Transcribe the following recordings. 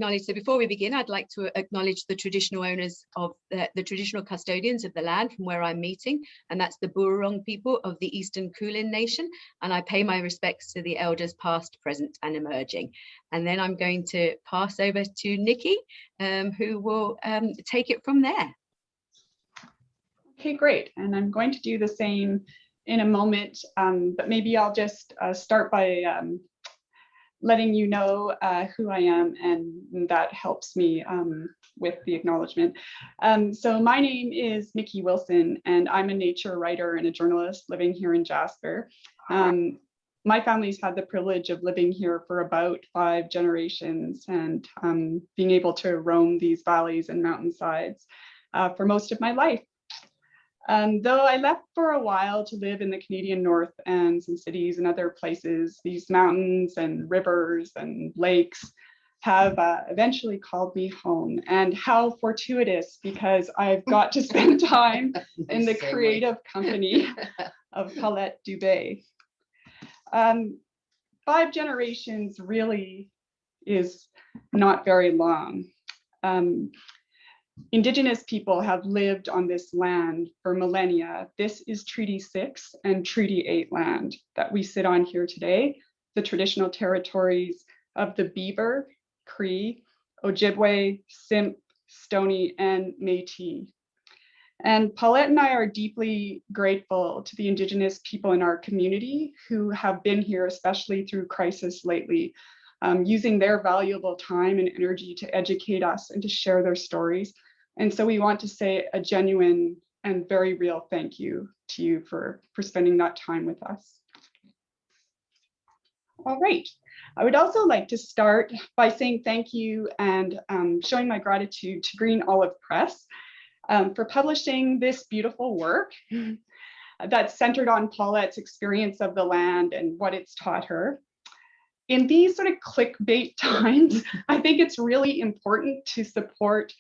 So before we begin, I'd like to acknowledge the traditional owners of the traditional custodians of the land from where I'm meeting, and that's the Bururong people of the Eastern Kulin Nation. And I pay my respects to the elders past, present, and emerging. And then I'm going to pass over to Nikki, who will take it from there. Okay, great. And I'm going to do the same in a moment, but maybe I'll just start by letting you know who I am, and that helps me with the acknowledgement. So my name is Nikki Wilson, and I'm a nature writer and a journalist living here in Jasper. My family's had the privilege of living here for about 5 generations and being able to roam these valleys and mountainsides for most of my life. Though I left for a while to live in the Canadian North and some cities and other places, these mountains and rivers and lakes have eventually called me home. And how fortuitous, because I've got to spend time in the creative company of Paulette Dube. 5 generations really is not very long. Indigenous people have lived on this land for millennia. This is Treaty 6 and Treaty 8 land that we sit on here today, the traditional territories of the Beaver, Cree, Ojibwe, Simp, Stoney, and Métis. And Paulette and I are deeply grateful to the Indigenous people in our community who have been here, especially through crisis lately, using their valuable time and energy to educate us and to share their stories. And so we want to say a genuine and very real thank you to you for spending that time with us. All right. I would also like to start by saying thank you and showing my gratitude to Green Olive Press for publishing this beautiful work that's centered on Paulette's experience of the land and what it's taught her. In these sort of clickbait times, I think it's really important to support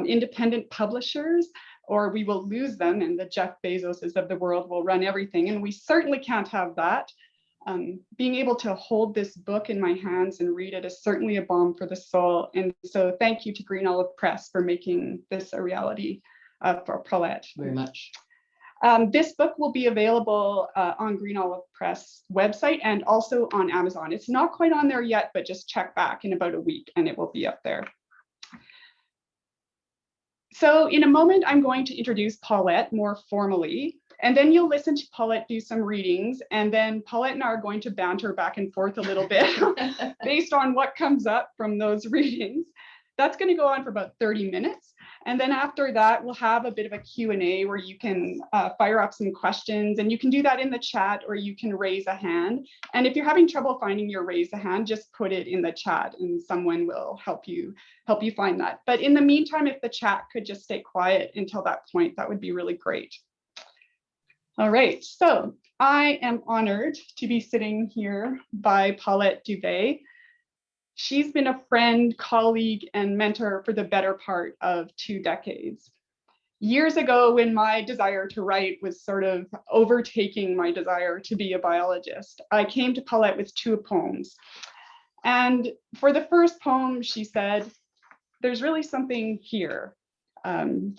independent publishers, or we will lose them and the Jeff Bezoses of the world will run everything. And we certainly can't have that. Being able to hold this book in my hands and read it is certainly a balm for the soul. And so thank you to Green Olive Press for making this a reality for Paulette. Very much. This book will be available on Green Olive Press website and also on Amazon. It's not quite on there yet, but just check back in about a week and it will be up there. So in a moment, I'm going to introduce Paulette more formally, and then you'll listen to Paulette do some readings, and then Paulette and I are going to banter back and forth a little bit based on what comes up from those readings. That's going to go on for about 30 minutes. And then after that, we'll have a bit of a Q&A where you can fire up some questions, and you can do that in the chat or you can raise a hand. And if you're having trouble finding your raise a hand, just put it in the chat and someone will help you find that. But in the meantime, if the chat could just stay quiet until that point, that would be really great. All right, so I am honored to be sitting here by Paulette Dube. She's been a friend, colleague, and mentor for the better part of 2 decades. Years ago, when my desire to write was sort of overtaking my desire to be a biologist, I came to Paulette with 2 poems. And for the first poem, she said, "There's really something here, and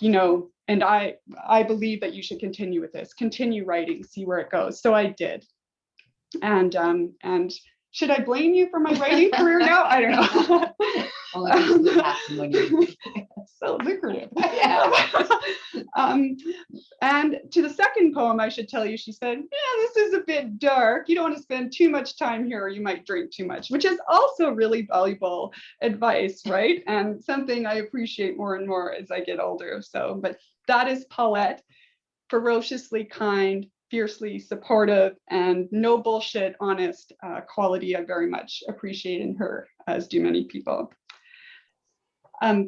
I believe that you should continue with this, continue writing, see where it goes." So I did. And should I blame you for my writing career now? I don't know. So lucrative. Yeah. And to the second poem, I should tell you, she said, "Yeah, this is a bit dark. You don't want to spend too much time here or you might drink too much," which is also really valuable advice, right? And something I appreciate more and more as I get older. So, but that is Paulette, ferociously kind, fiercely supportive, and no bullshit, honest quality I very much appreciate in her, as do many people.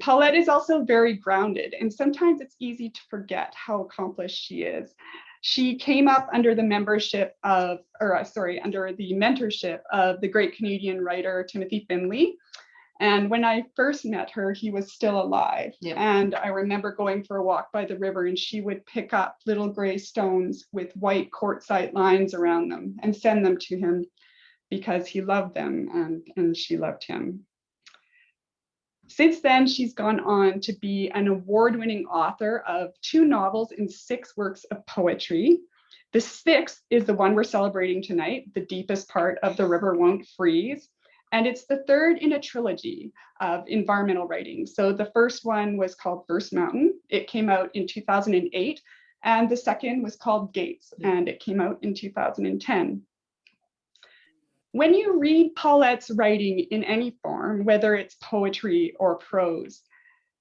Paulette is also very grounded, and sometimes it's easy to forget how accomplished she is. She came up under the mentorship of the great Canadian writer Timothy Finley. And when I first met her, he was still alive. Yep. And I remember going for a walk by the river, and she would pick up little gray stones with white quartzite lines around them and send them to him because he loved them and she loved him. Since then, she's gone on to be an award-winning author of 2 novels and 6 works of poetry. The 6th is the one we're celebrating tonight, The Deepest Part of the River Won't Freeze. And it's the 3rd in a trilogy of environmental writing. So the first one was called First Mountain. It came out in 2008. And the second was called Gates, and it came out in 2010. When you read Paulette's writing in any form, whether it's poetry or prose,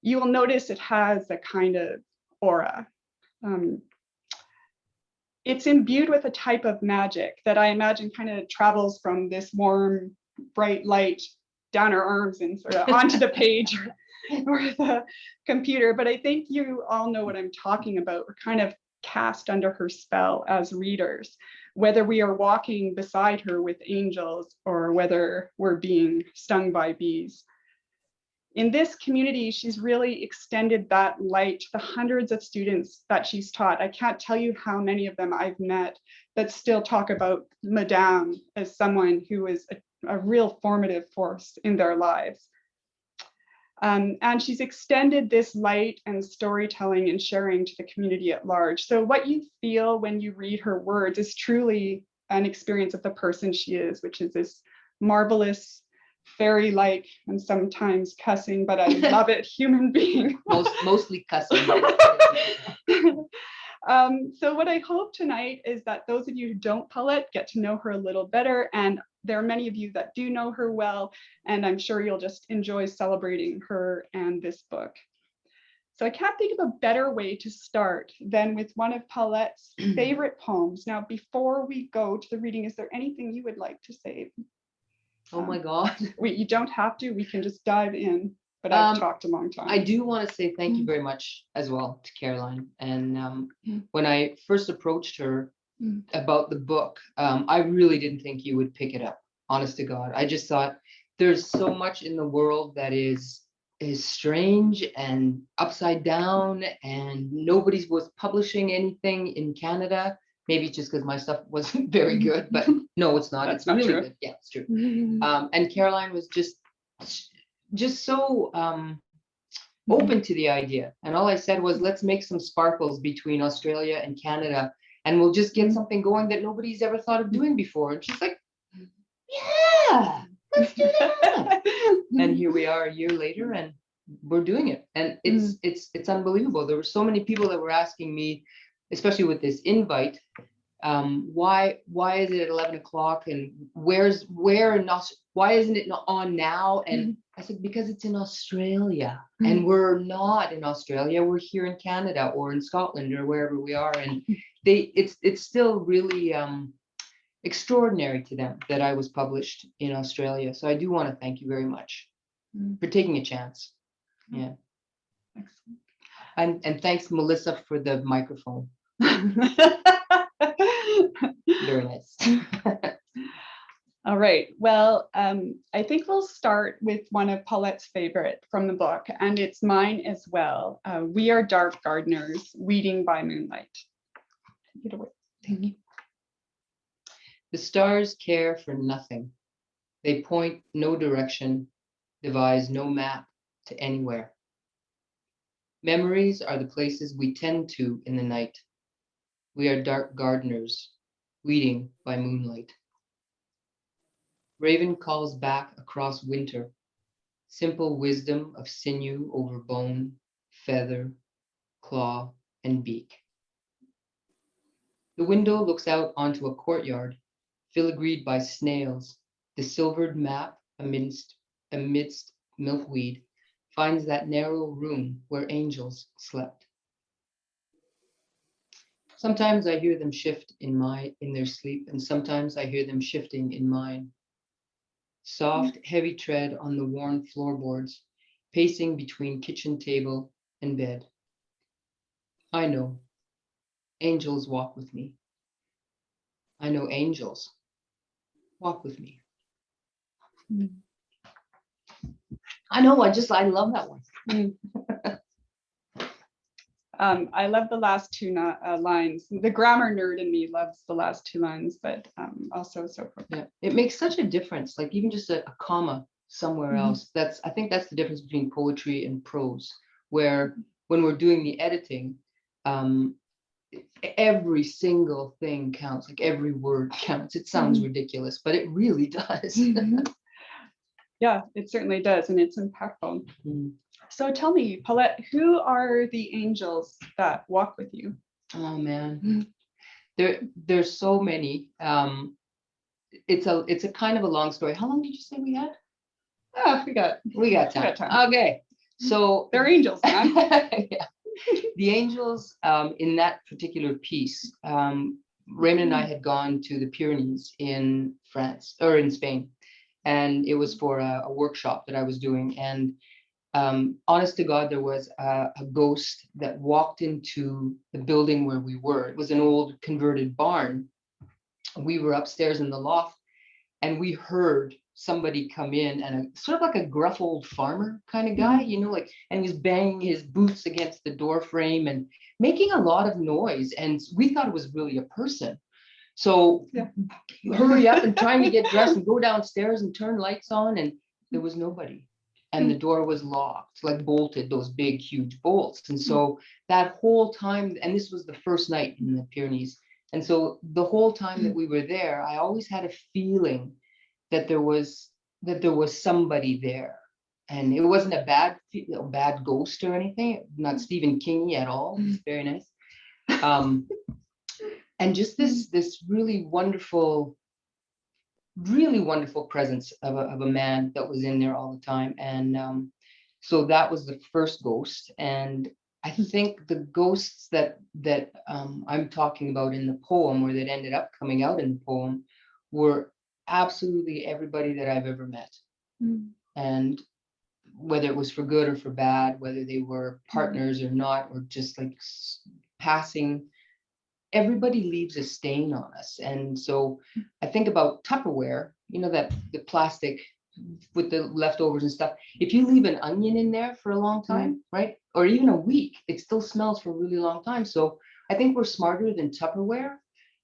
you will notice it has a kind of aura. It's imbued with a type of magic that I imagine kind of travels from this warm, bright light down her arms and sort of onto the page or the computer. But I think you all know what I'm talking about. We're kind of cast under her spell as readers, whether we are walking beside her with angels or whether we're being stung by bees. In this community, she's really extended that light to the hundreds of students that she's taught. I can't tell you how many of them I've met that still talk about Madame as someone who is a real formative force in their lives. And she's extended this light and storytelling and sharing to the community at large. So what you feel when you read her words is truly an experience of the person she is, which is this marvelous, fairy-like, and sometimes cussing, but I love it, human being. Mostly cussing. So what I hope tonight is that those of you who don't Paulette get to know her a little better, and there are many of you that do know her well, and I'm sure you'll just enjoy celebrating her and this book. So I can't think of a better way to start than with one of Paulette's favorite poems. Now, before we go to the reading, is there anything you would like to say? Oh my God. You don't have to, we can just dive in, but I've talked a long time. I do want to say thank you very much as well to Caroline. And when I first approached her about the book, I really didn't think you would pick it up, honest to God. I just thought there's so much in the world that is strange and upside down, and nobody was publishing anything in Canada. Maybe just because my stuff wasn't very good, but no, it's not. It's really good. Yeah, it's true. And Caroline was just so open to the idea. And all I said was, let's make some sparkles between Australia and Canada, and we'll just get something going that nobody's ever thought of doing before. And she's like, yeah, let's do that. And here we are a year later, and we're doing it. And it's unbelievable. There were so many people that were asking me, especially with this invite, why is it at 11 o'clock, and why isn't it on now? And I said, because it's in Australia, and we're not in Australia. We're here in Canada or in Scotland or wherever we are. And it's still really extraordinary to them that I was published in Australia. So I do want to thank you very much for taking a chance. Yeah. Excellent. And thanks, Melissa, for the microphone. Very nice. All right. Well, I think we'll start with one of Paulette's favorite from the book, and it's mine as well. We are dark gardeners, weeding by moonlight. Take it away. Thank you. The stars care for nothing. They point no direction, devise no map to anywhere. Memories are the places we tend to in the night. We are dark gardeners, weeding by moonlight. Raven calls back across winter, simple wisdom of sinew over bone, feather, claw, and beak. The window looks out onto a courtyard, filigreed by snails. The silvered map amidst milkweed finds that narrow room where angels slept. Sometimes I hear them shift in their sleep, and sometimes I hear them shifting in mine. Soft, heavy tread on the worn floorboards, pacing between kitchen table and bed. I know angels walk with me. I know angels walk with me. I know, I love that one. I love the last 2 lines. The grammar nerd in me loves the last 2 lines, but also so. Yeah, it makes such a difference. Like even just a comma somewhere else. I think that's the difference between poetry and prose, where when we're doing the editing, every single thing counts, like every word counts. It sounds ridiculous, but it really does. Yeah, it certainly does, and it's impactful. Mm. So tell me, Paulette, who are the angels that walk with you? Oh man, there's so many. It's a kind of a long story. How long did you say we had? Ah, we got time. time. Okay, so They're angels, man. yeah. The angels in that particular piece, Raymond and I had gone to the Pyrenees in France or in Spain, and it was for a workshop that I was doing. And honest to God, there was a ghost that walked into the building where we were. It was an old converted barn. We were upstairs in the loft, and we heard somebody come in, and sort of like a gruff old farmer kind of guy, like, and he was banging his boots against the door frame and making a lot of noise. And we thought it was really a person. So hurry up and trying to get dressed and go downstairs and turn lights on, and there was nobody. And the door was locked, like bolted, those big, huge bolts. And so that whole time, and this was the first night in the Pyrenees. And so the whole time that we were there, I always had a feeling that there was somebody there. And it wasn't a bad ghost or anything, not Stephen Kingy at all. It's very nice. And just this really wonderful presence of a man that was in there all the time. And so that was the first ghost. And I think the ghosts that I'm talking about in the poem, or that ended up coming out in the poem, were absolutely everybody that I've ever met. And whether it was for good or for bad, whether they were partners or not, or just like passing, everybody leaves a stain on us. And so I think about Tupperware, that the plastic with the leftovers and stuff. If you leave an onion in there for a long time, right, or even a week, it still smells for a really long time. So I think we're smarter than Tupperware,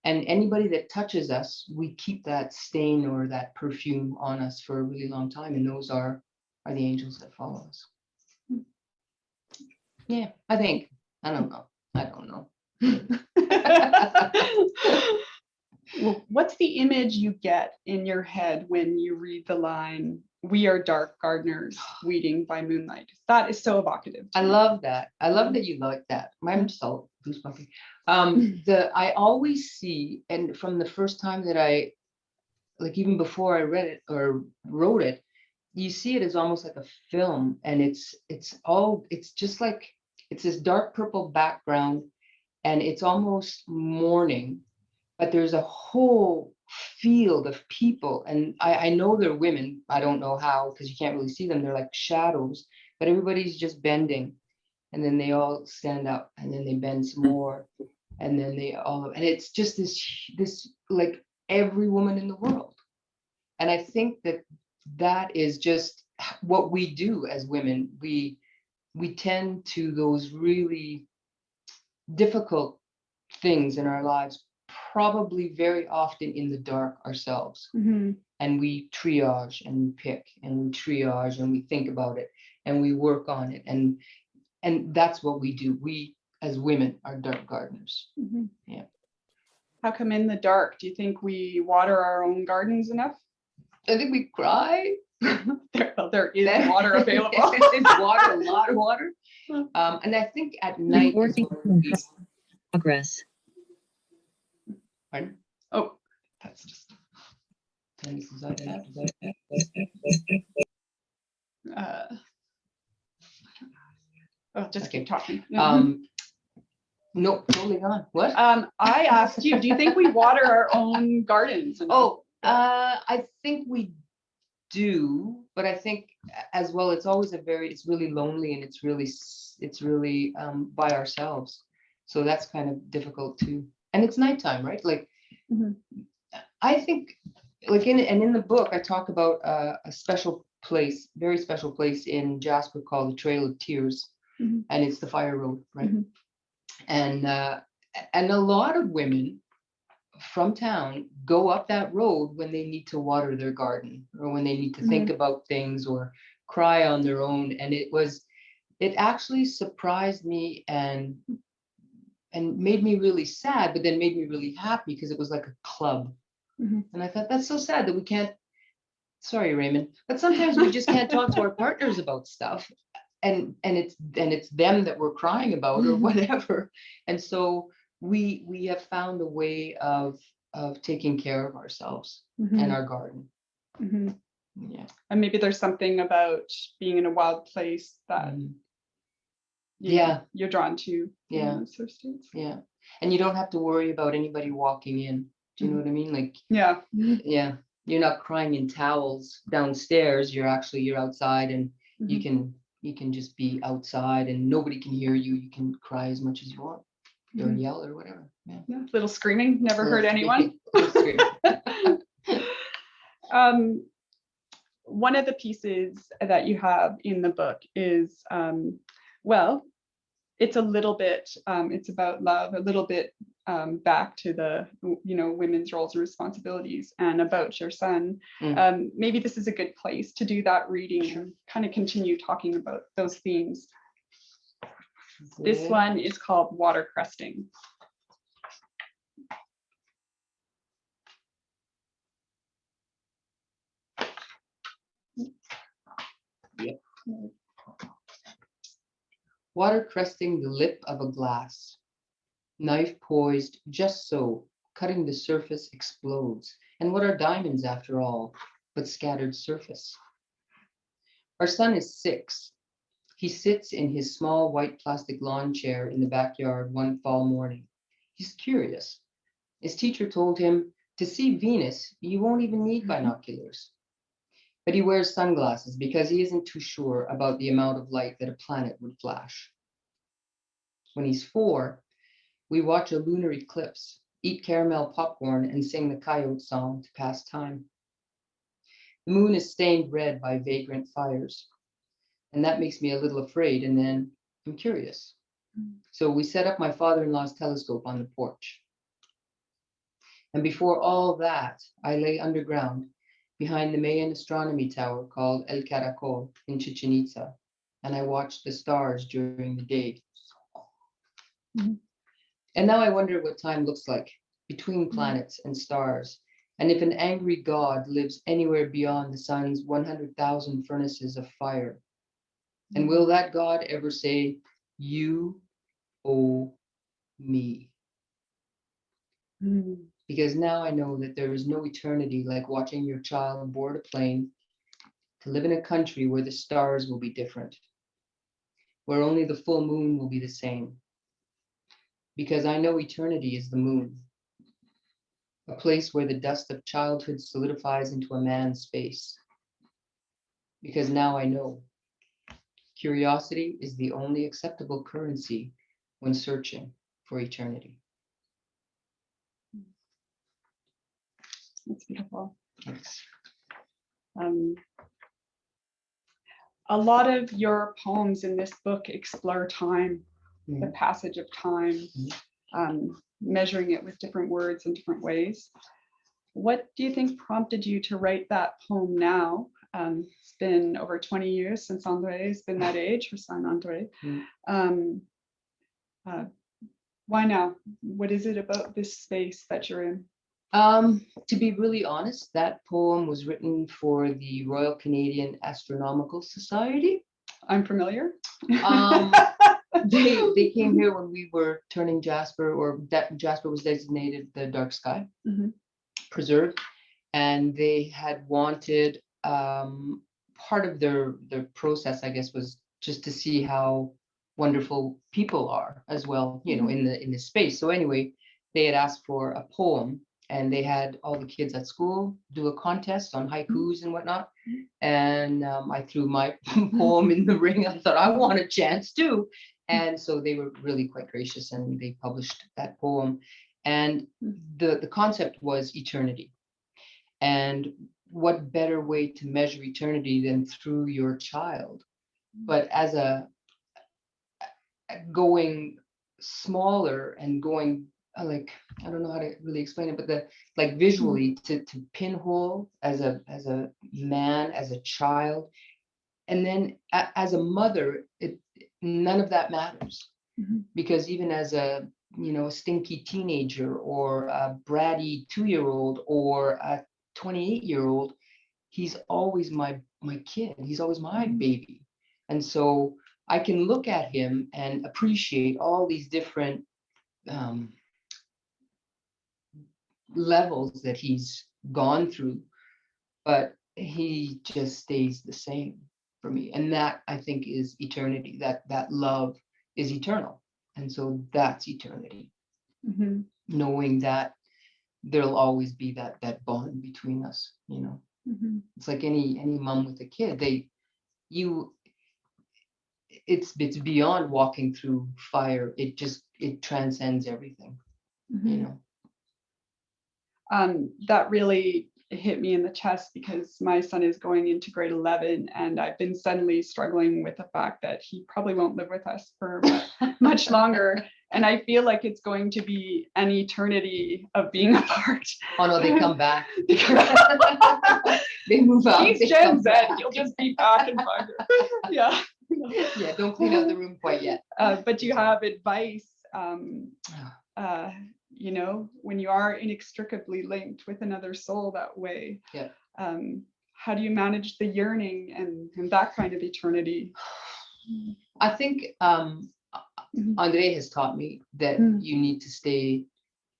and anybody that touches us, we keep that stain or that perfume on us for a really long time, and those are the angels that follow us. Yeah, I think. I don't know. Well, what's the image you get in your head when you read the line, "We are dark gardeners weeding by moonlight"? That is so evocative. I love that. I love that you like that. I'm just all goosebumpy. I always see, and from the first time that I, like even before I read it or wrote it, you see it as almost like a film, and it's just like, it's this dark purple background, and it's almost morning, but there's a whole field of people. And I know they're women. I don't know how, because you can't really see them. They're like shadows, but everybody's just bending. And then they all stand up, and then they bend some more. And then and it's just this like every woman in the world. And I think that is just what we do as women. We tend to those really difficult things in our lives, probably very often in the dark ourselves. And we triage and we pick and we triage and we think about it and we work on it. And that's what we do. We as women are dark gardeners. Yeah. How come in the dark? Do you think we water our own gardens enough? I think we cry. There is water available. It's water, a lot of water. And I think at night. Working in progress. Pardon? Oh, that's just. Just keep talking. No, totally on. What? I asked you, do you think we water our own gardens enough? I think we do, but I think as well, it's always it's really lonely, and it's really by ourselves. So that's kind of difficult too. And it's nighttime, right? Like, I think, like in the book, I talk about a special place, very special place in Jasper called the Trail of Tears, and it's the fire road, right? And a lot of women from town go up that road when they need to water their garden, or when they need to think about things or cry on their own. And it actually surprised me and made me really sad, but then made me really happy, because it was like a club. And I thought, that's so sad that we can't, sorry, Raymond, but sometimes we just can't talk to our partners about stuff. And it's them that we're crying about, or whatever. And so we have found a way of taking care of ourselves and our garden. Yeah. And maybe there's something about being in a wild place that you're drawn to. Yeah. Sort of states. Yeah. And you don't have to worry about anybody walking in. Do you know what I mean? Like, yeah. Yeah. You're not crying in towels downstairs. You're outside, and you can just be outside and nobody can hear you. You can cry as much as you want, or yell or whatever. Yeah. Little screaming, never hurt anyone. One of the pieces that you have in the book is, well, it's a little bit, it's about love, a little bit back to the, women's roles and responsibilities, and about your son. Maybe this is a good place to do that reading and kind of continue talking about those themes. This one is called Water Cresting. Water cresting the lip of a glass. Knife poised just so, cutting the surface explodes. And what are diamonds after all, but scattered surface? Our son is 6. He sits in his small white plastic lawn chair in the backyard one fall morning. He's curious. His teacher told him, to see Venus, you won't even need binoculars. But he wears sunglasses because he isn't too sure about the amount of light that a planet would flash. When he's 4, we watch a lunar eclipse, eat caramel popcorn, and sing the coyote song to pass time. The moon is stained red by vagrant fires, and that makes me a little afraid, and then I'm curious. So we set up my father-in-law's telescope on the porch. And before all that, I lay underground behind the Mayan astronomy tower called El Caracol in Chichen Itza, and I watched the stars during the day. And now I wonder what time looks like between planets and stars, and if an angry God lives anywhere beyond the sun's 100,000 furnaces of fire. And will that God ever say, you owe me? Because now I know that there is no eternity like watching your child board a plane to live in a country where the stars will be different, where only the full moon will be the same. Because I know eternity is the moon, a place where the dust of childhood solidifies into a man's space. Because now I know curiosity is the only acceptable currency when searching for eternity. That's beautiful. Thanks. A lot of your poems in this book explore time, the passage of time, measuring it with different words in different ways. What do you think prompted you to write that poem now? It's been over 20 years since André has been that age, her son André. Why now? What is it about this space that you're in? To be really honest, that poem was written for the Royal Canadian Astronomical Society. I'm familiar. They came here when we were turning Jasper, or that Jasper was designated the dark sky preserve, and they had wanted part of their process, I guess, was just to see how wonderful people are as well, in the space. So anyway, they had asked for a poem, and they had all the kids at school do a contest on haikus and whatnot. And I threw my poem in the ring. I thought, I want a chance too. And so they were really quite gracious, and they published that poem. And the concept was eternity. And what better way to measure eternity than through your child? But as a going smaller and going like, I don't know how to really explain it, but like visually to pinhole as a man, as a child, and then as a mother, none of that matters, because even as a a stinky teenager or a bratty 2-year-old or a 28-year-old, he's always my kid. He's always my baby, and so I can look at him and appreciate all these different levels that he's gone through, but he just stays the same for me. And that, I think, is eternity. That love is eternal. And so that's eternity. Knowing that there'll always be that bond between us, It's like any mom with a kid. It's beyond walking through fire. It transcends everything, That really hit me in the chest, because my son is going into grade 11, and I've been suddenly struggling with the fact that he probably won't live with us for much longer. And I feel like it's going to be an eternity of being apart. Oh no, they come back. They move out. He's Gen Z. You'll just be back and find it. Yeah. Yeah, don't clean out the room quite yet. But do you have advice, when you are inextricably linked with another soul that way? Yeah. How do you manage the yearning and that kind of eternity? I think Andre has taught me that you need to stay,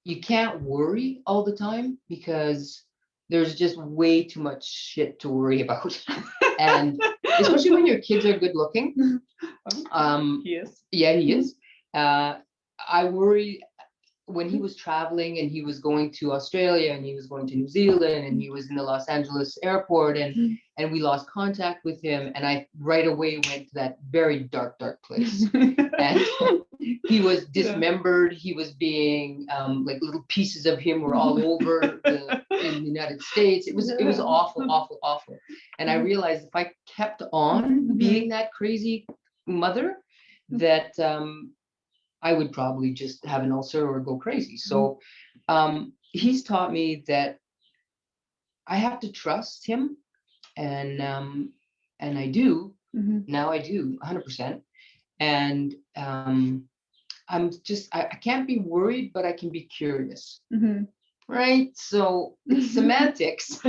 you can't worry all the time, because there's just way too much shit to worry about. And especially when your kids are good looking. He is. Yeah, he is. I worry when he was traveling and he was going to Australia and he was going to New Zealand and he was in the Los Angeles airport, and we lost contact with him, and I right away went to that very dark place. And he was dismembered. He was being like little pieces of him were all over in the United States. It was awful. And I realized if I kept on being that crazy mother, that I would probably just have an ulcer or go crazy. So he's taught me that I have to trust him, and I do. Now I do 100%. And I can't be worried, but I can be curious. Right? So it's semantics.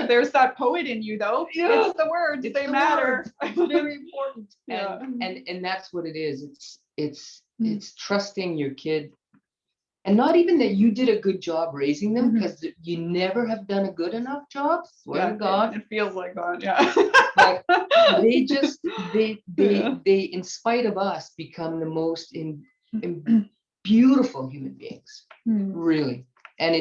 There's that poet in you, though. Yeah. It's the words, they the matter. It's very important. Yeah. And that's what it is. It's trusting your kid, and not even that you did a good job raising them, because you never have done a good enough job. Swear to God. It feels like that. Yeah. But they in spite of us become the most beautiful human beings. Really. And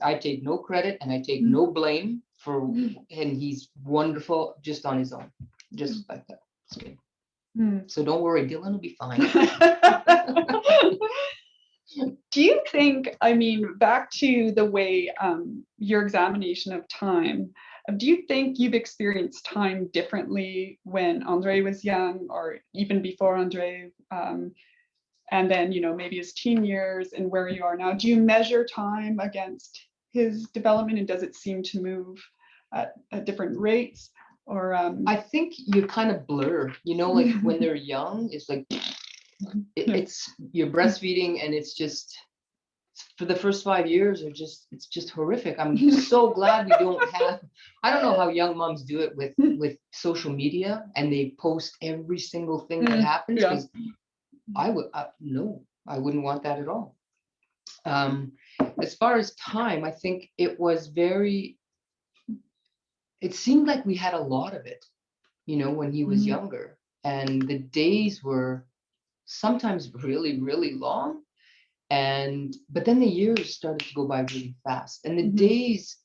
I take no credit and I take no blame for, and he's wonderful just on his own, just like that. It's good. So don't worry, Dylan will be fine. Do you think, back to the way your examination of time, do you think you've experienced time differently when Andre was young, or even before Andre, and then, maybe his teen years and where you are now? Do you measure time against his development, and does it seem to move at different rates? Or I think you kind of blur, like when they're young, it's like it's you're breastfeeding, and it's just for the first 5 years it's just horrific. I'm so glad we don't have, I don't know how young moms do it with social media, and they post every single thing that happens, because I wouldn't want that at all. As far as time, I think it seemed like we had a lot of it, when he was younger, and the days were sometimes really, really long. But then the years started to go by really fast, and the days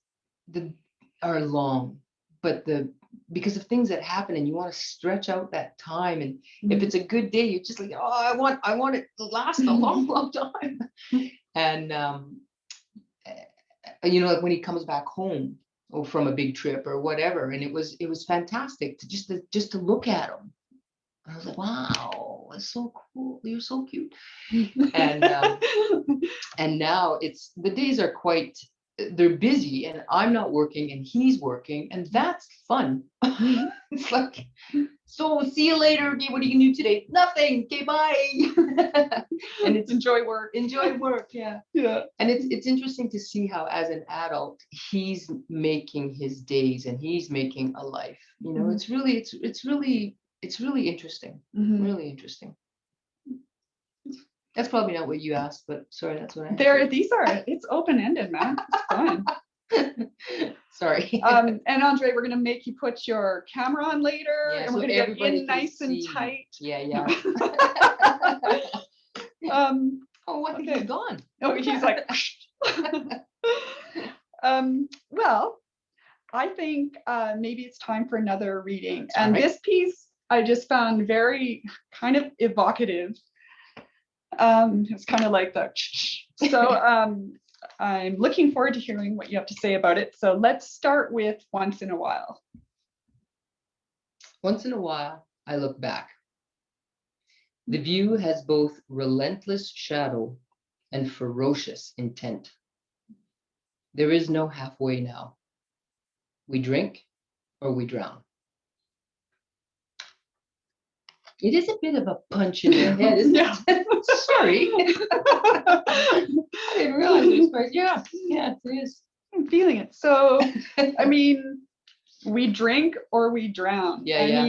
are long, but because of things that happen, and you want to stretch out that time. And if it's a good day, you're just like, oh, I want it to last a long time. And like when he comes back home or from a big trip or whatever, and it was fantastic to just to look at him. I was like, wow, oh, it's so cool. You're so cute. And and now the days are they're busy, and I'm not working and he's working, and that's fun. It's like, so see you later. Okay, what are you gonna do today? Nothing. Okay, bye. And it's enjoy work. Yeah. Yeah. And it's interesting to see how, as an adult, he's making his days and he's making a life. You know, it's really interesting. Really interesting. That's probably not what you asked, but sorry, that's what I answered. It's open-ended, man. It's fun. Sorry. And Andre, we're gonna make you put your camera on later, Yeah, and so we're gonna get everybody in can nice and see. tight. Yeah. Oh, I think Okay. he's gone. Oh, he's like. Well, I think maybe it's time for another reading. All And right. this piece I just found very kind of evocative. It's kind of like the. So I'm looking forward to hearing what you have to say about it. So let's start with Once in a While. Once in a while, I look back. The view has both relentless shadow and ferocious intent. There is no halfway now. We drink or we drown. It is a bit of a punch in the head, isn't it? Sorry. I didn't realize it was quite, yeah, it is. I'm feeling it. So, I mean, we drink or we drown. Yeah.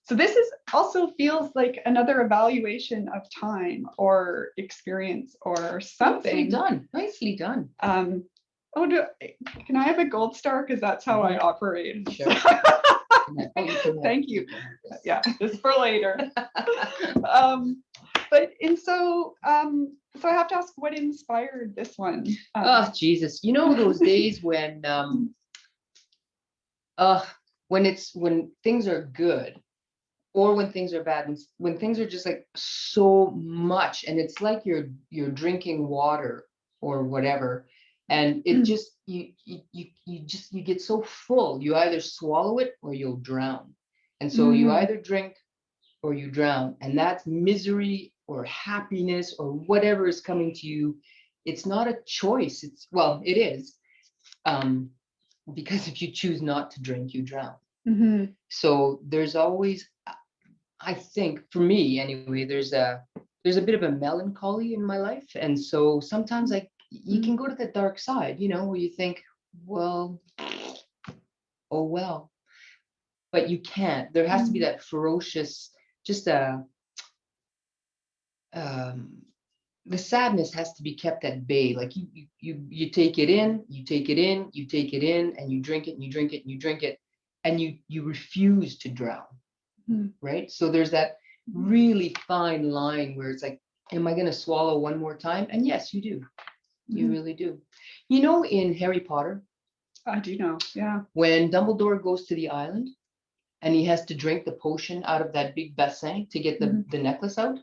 So this also feels like another evaluation of time or experience or something. Nicely done. Can I have a gold star? Because that's how I operate. Sure. Thank you. Yeah, this for later. So I have to ask, what inspired this one? Oh, Jesus. You know those days when things are good, or when things are bad, when things are just like so much, and it's like you're drinking water or whatever, and it just you get so full, you either swallow it or you'll drown. And so you either drink or you drown, and that's misery or happiness or whatever is coming to you. It's not a choice. It is, because if you choose not to drink, you drown. So there's always, I think, for me anyway, there's a bit of a melancholy in my life, and so sometimes you can go to the dark side, where you think, well, oh well, but you can't. There has to be that ferocious, just the sadness has to be kept at bay. Like you take it in, you take it in, you take it in, and you drink it, and you drink it, and you drink it, and you refuse to drown. Right? So there's that really fine line where it's like, am I going to swallow one more time? And yes, you do. You really do. In Harry Potter, I do know. Yeah. when Dumbledore goes to the island and he has to drink the potion out of that big bassin to get the necklace out,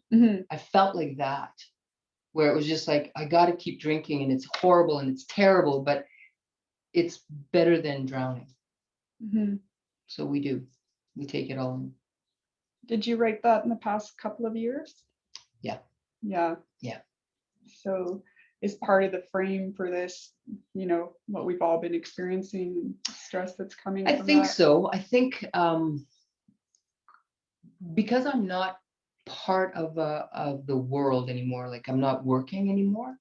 I felt like that, where it was just like, I got to keep drinking, and it's horrible and it's terrible, but it's better than drowning. So we take it all in. Did you write that in the past couple of years? Yeah. Yeah. So is part of the frame for this, what we've all been experiencing, stress that's coming from I think that? so. I think because I'm not part of the world anymore, like I'm not working anymore,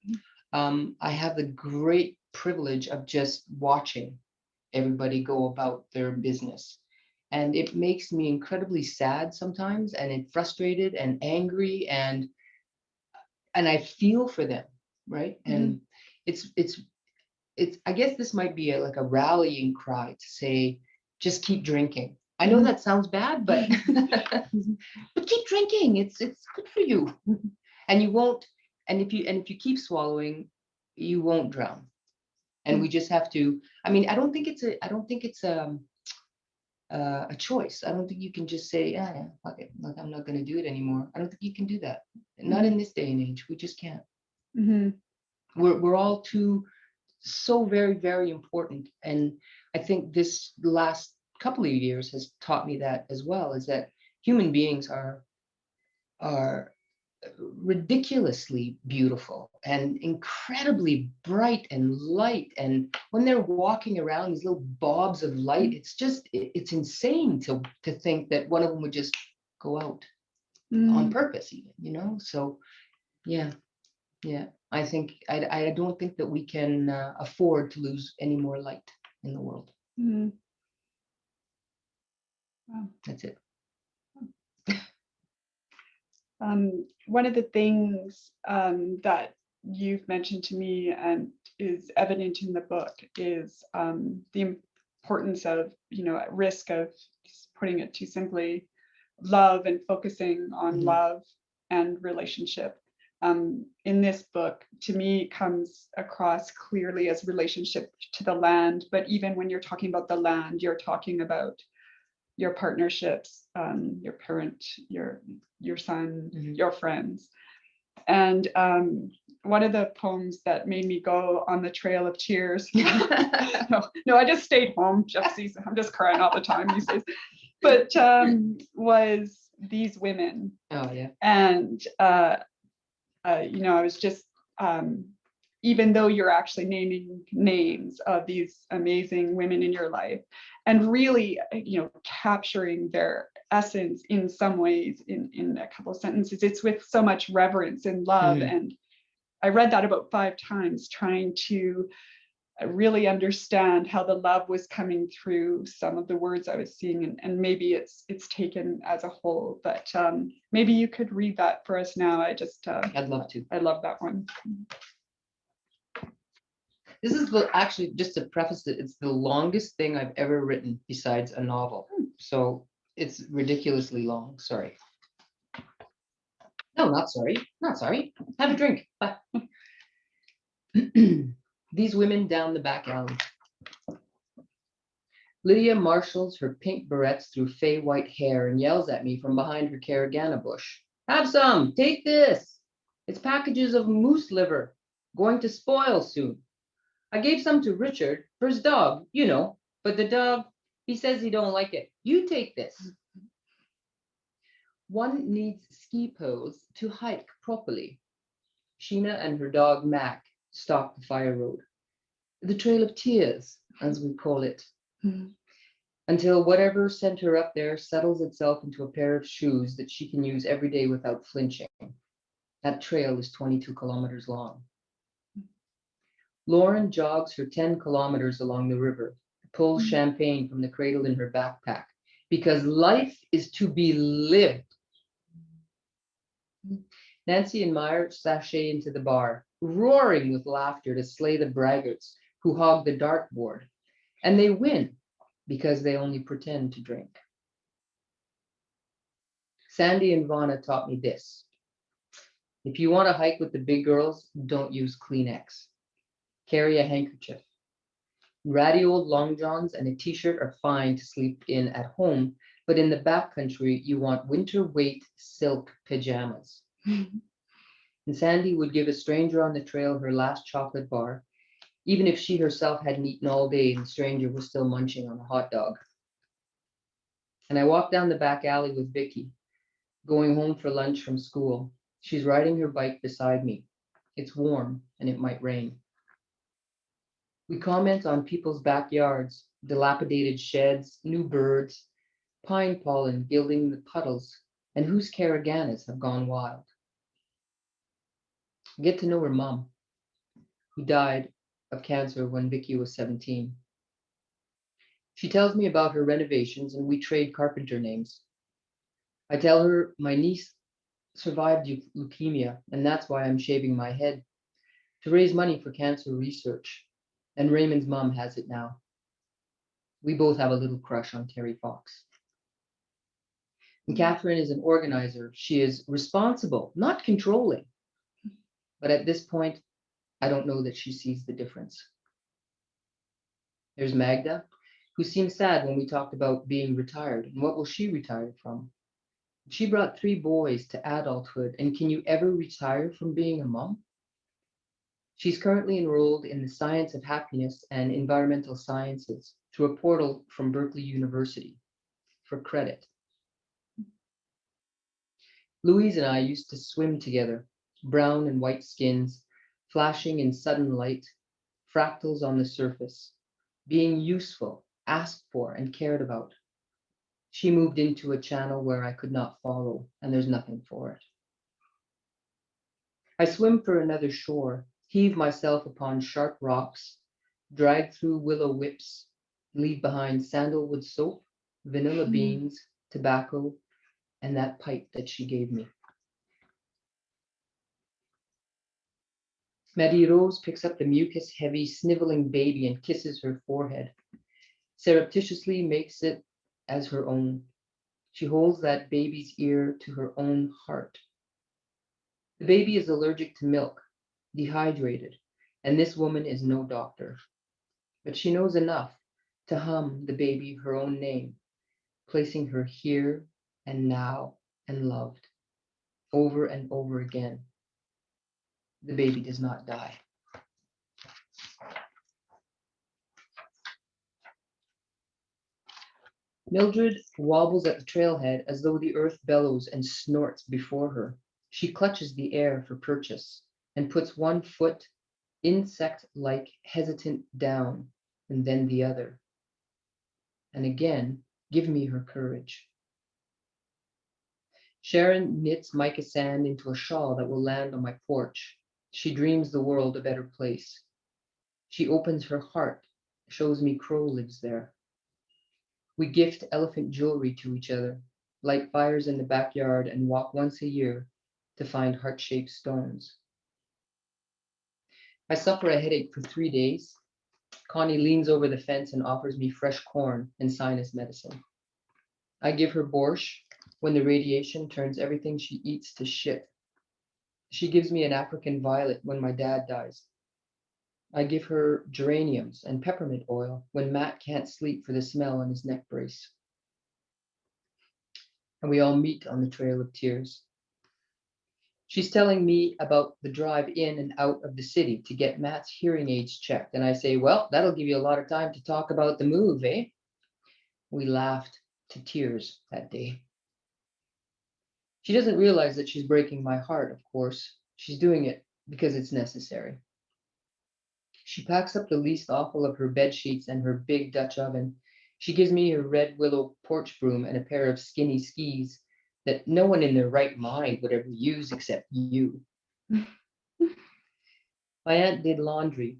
I have the great privilege of just watching everybody go about their business. And it makes me incredibly sad sometimes, and frustrated and angry, and I feel for them, right? And it's I guess this might be like a rallying cry to say, just keep drinking. I know that sounds bad, but but keep drinking. It's good for you. And you won't, and if you keep swallowing, you won't drown. And we just have to, I don't think it's a choice. I don't think you can just say, yeah, fuck it, like I'm not going to do it anymore. I don't think you can do that. Not in this day and age. We just can't. We're all so very, very important. And I think this last couple of years has taught me that as well, is that human beings are ridiculously beautiful and incredibly bright and light. And when they're walking around, these little bobs of light, it's insane to think that one of them would just go out on purpose even, you know? So yeah, I think I don't think that we can afford to lose any more light in the world. Wow. That's it. One of the things that you've mentioned to me and is evident in the book is the importance of, at risk of, putting it too simply, love and focusing on love and relationship. In this book, to me, comes across clearly as relationship to the land. But even when you're talking about the land, you're talking about your partnerships, your parent, your son, your friends. And one of the poems that made me go on the trail of tears, no, I just stayed home. Jeff sees, I'm just crying all the time these days, but was These Women. Oh yeah. And I was just, even though you're actually naming names of these amazing women in your life, and really, capturing their essence in some ways in a couple of sentences, it's with so much reverence and love. And I read that about 5 times, trying to really understand how the love was coming through some of the words I was seeing, and maybe it's taken as a whole, but maybe you could read that for us now. I'd love to. I love that one. This is actually, just to preface it, it's the longest thing I've ever written besides a novel. So it's ridiculously long. Sorry. No, not sorry. Not sorry. Have a drink. Bye. These women down the back alley. Lydia marshals her pink barrettes through fey white hair and yells at me from behind her caragana bush. Have some, take this. It's packages of moose liver, going to spoil soon. I gave some to Richard for his dog, but the dog, he says he don't like it. You take this. One needs ski poles to hike properly. Sheena and her dog Mac stalk the fire road. The Trail of Tears, as we call it. Until whatever sent her up there settles itself into a pair of shoes that she can use every day without flinching. That trail is 22 kilometers long. Lauren jogs her 10 kilometers along the river, pulls champagne from the cradle in her backpack, because life is to be lived. Nancy and Meyer sashay into the bar, roaring with laughter to slay the braggarts who hog the dartboard. And they win, because they only pretend to drink. Sandy and Vonna taught me this. If you want to hike with the big girls, don't use Kleenex. Carry a handkerchief. Ratty old long johns and a t-shirt are fine to sleep in at home, but in the backcountry, you want winter weight silk pajamas. And Sandy would give a stranger on the trail her last chocolate bar, even if she herself hadn't eaten all day and the stranger was still munching on a hot dog. And I walked down the back alley with Vicky, going home for lunch from school. She's riding her bike beside me. It's warm and it might rain. We comment on people's backyards, dilapidated sheds, new birds, pine pollen gilding the puddles, and whose caraganas have gone wild. Get to know her mom, who died of cancer when Vicky was 17. She tells me about her renovations and we trade carpenter names. I tell her my niece survived leukemia and that's why I'm shaving my head, to raise money for cancer research. And Raymond's mom has it now. We both have a little crush on Terry Fox. And Catherine is an organizer. She is responsible, not controlling. But at this point, I don't know that she sees the difference. There's Magda, who seemed sad when we talked about being retired and what will she retire from? She brought 3 boys to adulthood, and can you ever retire from being a mom? She's currently enrolled in the Science of Happiness and Environmental Sciences through a portal from Berkeley University for credit. Louise and I used to swim together, brown and white skins, flashing in sudden light, fractals on the surface, being useful, asked for, and cared about. She moved into a channel where I could not follow, and there's nothing for it. I swim for another shore, heave myself upon sharp rocks, drag through willow whips, leave behind sandalwood soap, vanilla beans, tobacco, and that pipe that she gave me. Marie Rose picks up the mucus-heavy, sniveling baby and kisses her forehead, surreptitiously makes it as her own. She holds that baby's ear to her own heart. The baby is allergic to milk, dehydrated, and this woman is no doctor. But she knows enough to hum the baby her own name, placing her here and now and loved, over and over again. The baby does not die. Mildred wobbles at the trailhead as though the earth bellows and snorts before her. She clutches the air for purchase and puts one foot, insect-like, hesitant down, and then the other. And again, give me her courage. Sharon knits mica sand into a shawl that will land on my porch. She dreams the world a better place. She opens her heart, shows me Crow lives there. We gift elephant jewelry to each other, light fires in the backyard, and walk once a year to find heart-shaped stones. I suffer a headache for 3 days. Connie leans over the fence and offers me fresh corn and sinus medicine. I give her borscht when the radiation turns everything she eats to shit. She gives me an African violet when my dad dies. I give her geraniums and peppermint oil when Matt can't sleep for the smell on his neck brace. And we all meet on the Trail of Tears. She's telling me about the drive in and out of the city to get Matt's hearing aids checked. And I say, well, that'll give you a lot of time to talk about the move, eh? We laughed to tears that day. She doesn't realize that she's breaking my heart, of course. She's doing it because it's necessary. She packs up the least awful of her bed sheets and her big Dutch oven. She gives me her red willow porch broom and a pair of skinny skis that no one in their right mind would ever use except you. My aunt did laundry,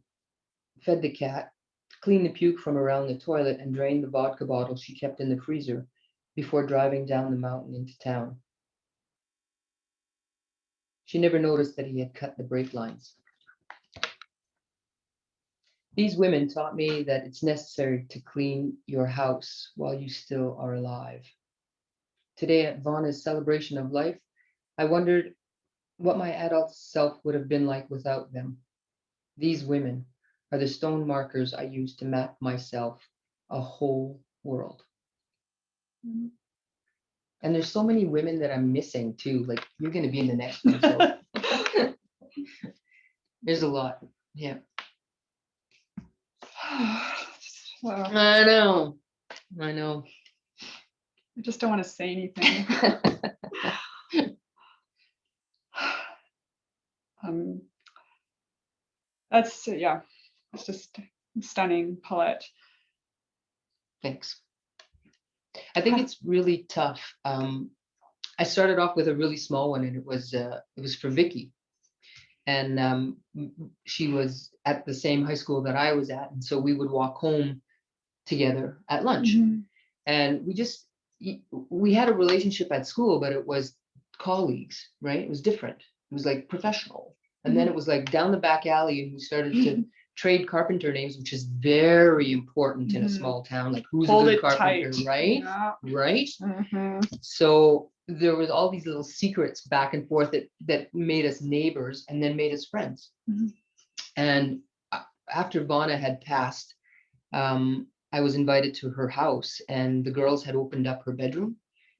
fed the cat, cleaned the puke from around the toilet, and drained the vodka bottle she kept in the freezer before driving down the mountain into town. She never noticed that he had cut the brake lines. These women taught me that it's necessary to clean your house while you still are alive. Today at Vana's celebration of life, I wondered what my adult self would have been like without them. These women are the stone markers I use to map myself a whole world. Mm-hmm. And there's so many women that I'm missing too. Like, you're going to be in the next one. So there's a lot. Yeah. Wow. I know. I just don't want to say anything. Yeah, it's just stunning, Paulette. Thanks. I think it's really tough. I started off with a really small one, and it was for Vicky, and she was at the same high school that I was at, and so we would walk home together at lunch, and we had a relationship at school, but it was colleagues, right? It was different. It was like professional, and then it was like down the back alley, and we started to trade carpenter names, which is very important in a small town. Like, who's a good carpenter, tight. Right? Yeah. Right. So there was all these little secrets back and forth that made us neighbors and then made us friends. And after Vana had passed, I was invited to her house, and the girls had opened up her bedroom,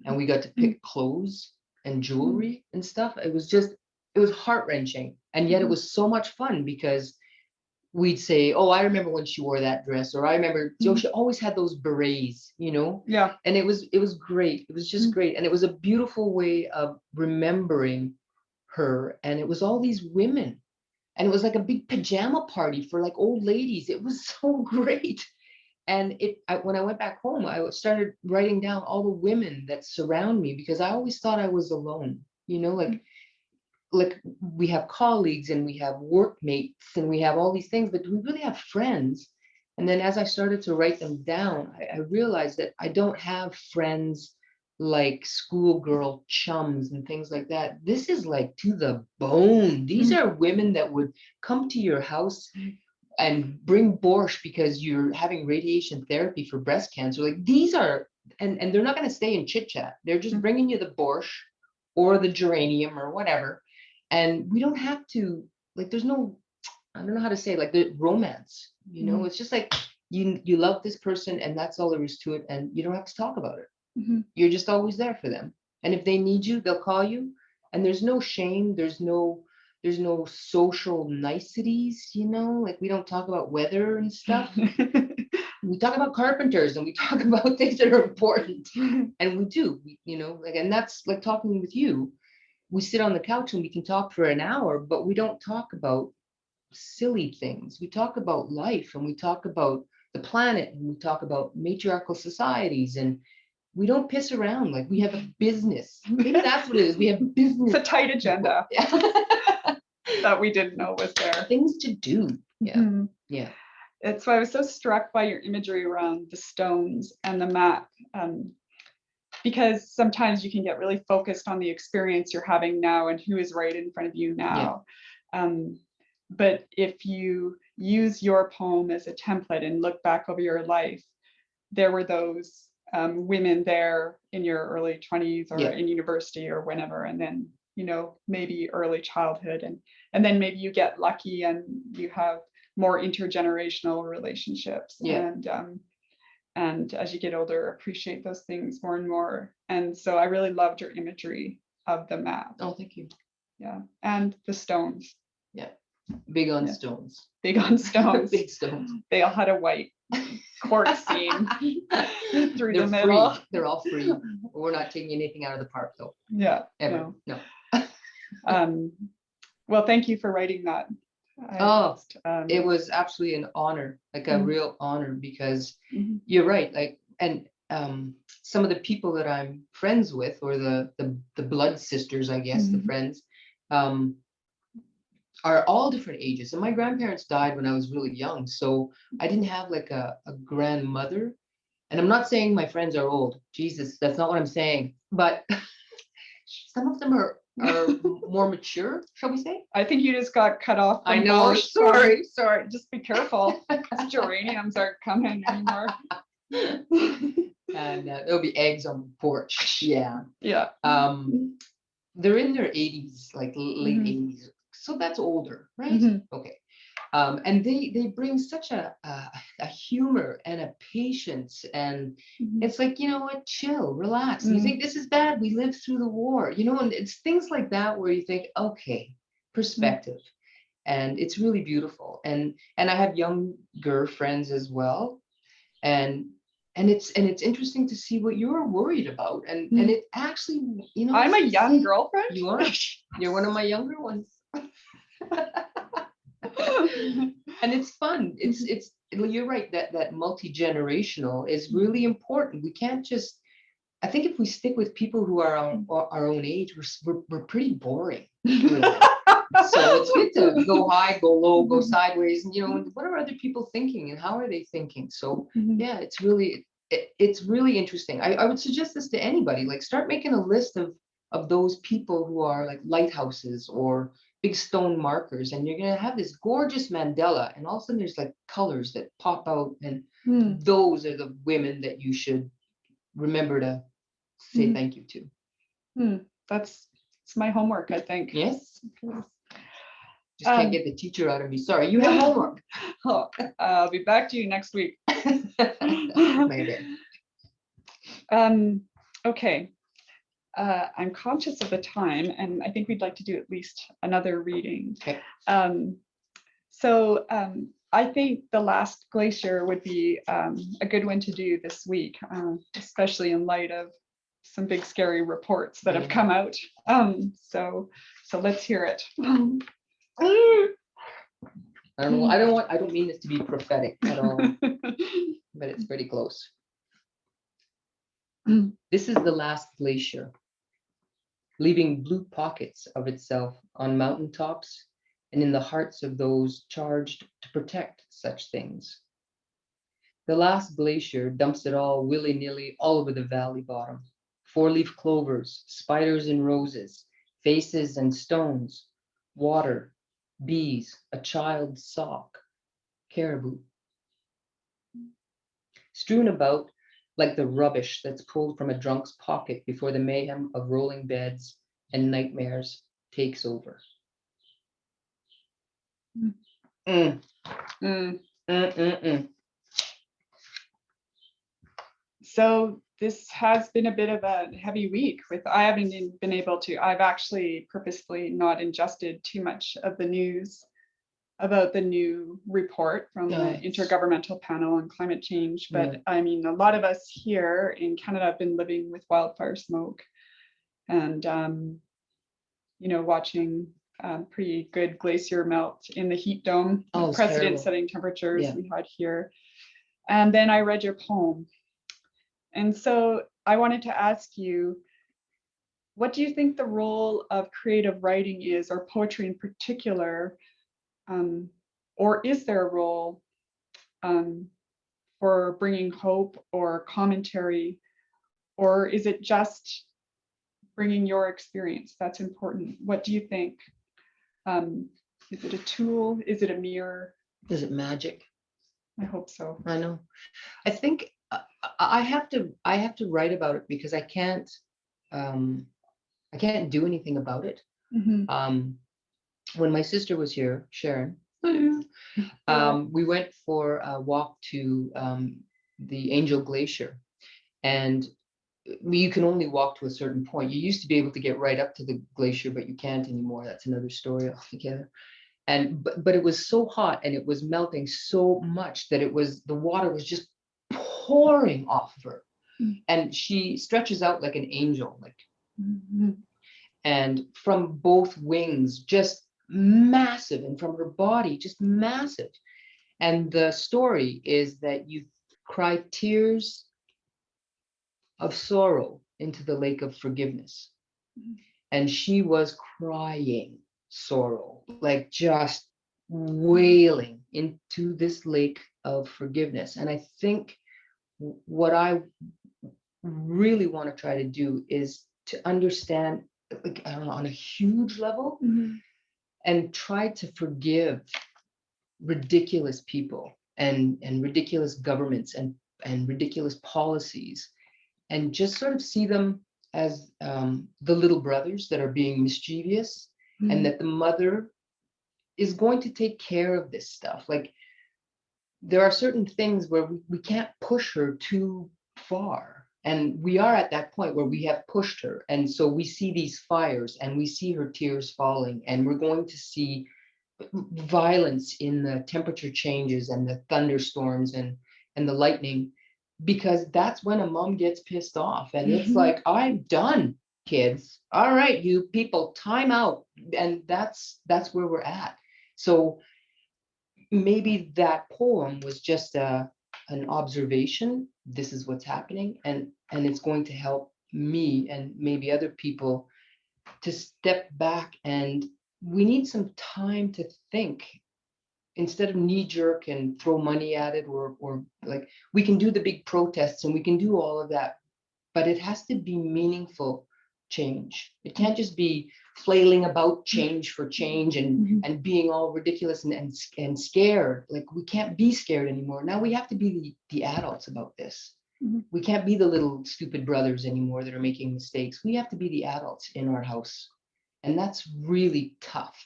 and we got to pick clothes and jewelry and stuff. It was heart-wrenching, and yet it was so much fun because we'd say, oh, I remember when she wore that dress, or I remember, she always had those berets, Yeah. and it was great. It was just great. And it was a beautiful way of remembering her. And it was all these women, and it was like a big pajama party for like old ladies. It was so great. And when I went back home, I started writing down all the women that surround me, because I always thought I was alone, like we have colleagues and we have workmates and we have all these things, but do we really have friends? And then as I started to write them down, I realized that I don't have friends like schoolgirl chums and things like that. This is like to the bone. These are women that would come to your house and bring borscht because you're having radiation therapy for breast cancer. Like these are, and they're not going to stay in chit chat. They're just bringing you the borscht or the geranium or whatever. And we don't have to, like, there's no, I don't know how to say, like the romance, it's just like you love this person and that's all there is to it. And you don't have to talk about it. You're just always there for them. And if they need you, they'll call you. And there's no shame. There's no social niceties, like we don't talk about weather and stuff. We talk about carpenters and we talk about things that are important. And we do, like, and that's like talking with you. We sit on the couch and we can talk for an hour, but we don't talk about silly things. We talk about life, and we talk about the planet, and we talk about matriarchal societies, and we don't piss around. Like we have a business. Maybe that's what it is. We have business. It's a tight agenda that we didn't know was there. Things to do. Yeah. Yeah. It's why I was so struck by your imagery around the stones and the map. Because sometimes you can get really focused on the experience you're having now and who is right in front of you now. But if you use your poem as a template and look back over your life, there were those women there in your early 20s or in university or whenever, and then, maybe early childhood. And then maybe you get lucky and you have more intergenerational relationships. And as you get older, appreciate those things more and more. And so I really loved your imagery of the map. Oh, thank you. Yeah. And the stones. Yeah. Big on stones. Big on stones. Big stones. They all had a white quartz seam through the middle. Free. They're all free. We're not taking anything out of the park though. Yeah. Ever. No. Well, thank you for writing that. It was absolutely an honor, like a real honor, because you're right. Like, and some of the people that I'm friends with, or the blood sisters, I guess, the friends, are all different ages. And my grandparents died when I was really young, so I didn't have like a grandmother. And I'm not saying my friends are old. Jesus, that's not what I'm saying. But some of them are more mature, shall we say? I think you just got cut off. I know. Sorry. Just be careful. Geraniums aren't coming anymore. And there'll be eggs on the porch. Yeah. Yeah. They're in their 80s, like late 80s. So that's older, right? Okay. And they bring such a humor and a patience, and it's like, you know what, chill, relax. And you think this is bad, we lived through the war, and it's things like that where you think, okay, perspective. And it's really beautiful. And I have younger friends as well, and it's interesting to see what you're worried about, and it actually, I'm a young girlfriend. You are. You're one of my younger ones. And it's fun. It's you're right, that multi-generational is really important. We can't just, I think if we stick with people who are our own age, we're pretty boring, really. So it's good to go high, go low, go sideways, and what are other people thinking and how are they thinking? So yeah, it's really interesting. I would suggest this to anybody, like start making a list of those people who are like lighthouses or big stone markers, and you're going to have this gorgeous mandala, and all of a sudden there's like colors that pop out, and those are the women that you should remember to say thank you to. It's my homework, I think. Yes. Just can't get the teacher out of me. Sorry, you have homework. I'll be back to you next week. Maybe. Okay. I'm conscious of the time, and I think we'd like to do at least another reading. Okay. I think the last glacier would be a good one to do this week, especially in light of some big scary reports that have come out. So let's hear it. I don't mean this to be prophetic at all, but it's pretty close. This is the last glacier, leaving blue pockets of itself on mountaintops and in the hearts of those charged to protect such things. The last glacier dumps it all willy-nilly all over the valley bottom. Four-leaf clovers, spiders and roses, faces and stones, water, bees, a child's sock, caribou. Strewn about like the rubbish that's pulled from a drunk's pocket before the mayhem of rolling beds and nightmares takes over. So this has been a bit of a heavy week I haven't been able to, I've actually purposefully not ingested too much of the news about the new report from the Intergovernmental Panel on Climate Change. But I mean, a lot of us here in Canada have been living with wildfire smoke and, watching pretty good glacier melt in the heat dome, precedent-setting temperatures we had here. And then I read your poem. And so I wanted to ask you, what do you think the role of creative writing is, or poetry in particular, or is there a role for bringing hope or commentary, or is it just bringing your experience that's important? What do you think? Is it a tool? Is it a mirror? Is it magic? I hope so. I know. I think I have to write about it because I can't do anything about it. Mm-hmm. When my sister was here, Sharon, we went for a walk to the Angel Glacier, and you can only walk to a certain point. You used to be able to get right up to the glacier, but you can't anymore. That's another story altogether. And but it was so hot and it was melting so much that the water was just pouring off of her. And she stretches out like an angel, like, and from both wings, just massive, and from her body, just massive. And the story is that you cry tears of sorrow into the lake of forgiveness. And she was crying sorrow, like just wailing into this lake of forgiveness. And I think what I really want to try to do is to understand, like, I don't know, on a huge level, and try to forgive ridiculous people and ridiculous governments and ridiculous policies, and just sort of see them as the little brothers that are being mischievous, and that the mother is going to take care of this stuff. Like, there are certain things where we can't push her too far. And we are at that point where we have pushed her. And so we see these fires and we see her tears falling, and we're going to see violence in the temperature changes and the thunderstorms and the lightning, because that's when a mom gets pissed off. And it's like, I'm done, kids. All right, you people, time out. And that's where we're at. So maybe that poem was just an observation. This is what's happening, and it's going to help me and maybe other people to step back. And we need some time to think instead of knee-jerk and throw money at it, or like, we can do the big protests and we can do all of that, but it has to be meaningful change. It can't just be flailing about change for change and being all ridiculous and scared. Like, we can't be scared anymore. Now we have to be the adults about this. We can't be the little stupid brothers anymore that are making mistakes. We have to be the adults in our house. And that's really tough.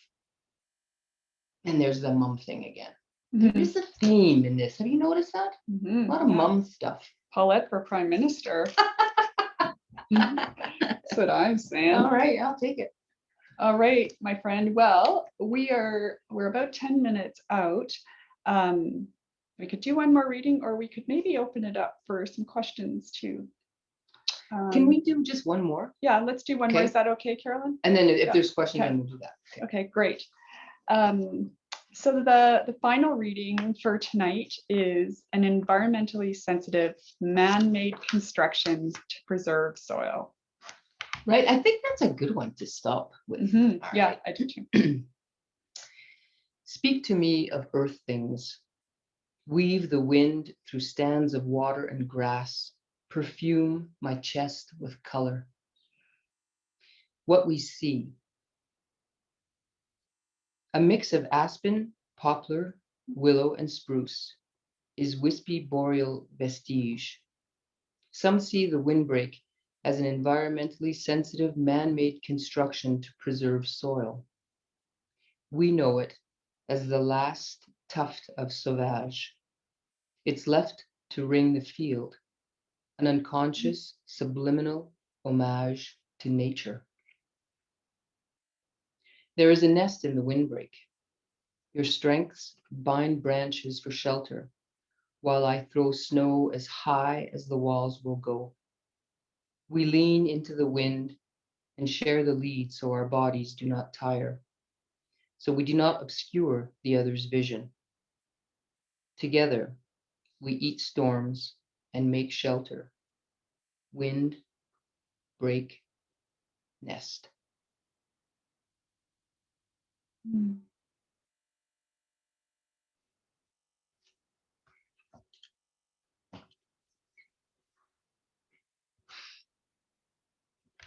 And there's the mom thing again. There's a theme in this. Have you noticed that? A lot of mom stuff. Paulette for Prime Minister. That's what I'm saying. All right, I'll take it. All right, my friend. Well, we're about 10 minutes out. We could do one more reading, or we could maybe open it up for some questions too. Can we do just one more? Yeah, let's do one more. Okay. Is that okay, Carolyn? And then if Yeah. there's questions, Okay. then we'll do that. Okay. Okay, great. So the final reading for tonight is an environmentally sensitive man-made constructions to preserve soil. Right, I think that's a good one to stop with. Mhm. All Yeah, right. I do too. Speak to me of earth things. Weave the wind through stands of water and grass. Perfume my chest with color. What we see. A mix of aspen, poplar, willow, and spruce is wispy boreal vestige. Some see the windbreak as an environmentally sensitive man-made construction to preserve soil. We know it as the last tuft of sauvage. It's left to ring the field, an unconscious, subliminal homage to nature. There is a nest in the windbreak. Your strengths bind branches for shelter, while I throw snow as high as the walls will go. We lean into the wind and share the lead so our bodies do not tire, so we do not obscure the other's vision. Together, we eat storms and make shelter. Wind, break, nest. Mm.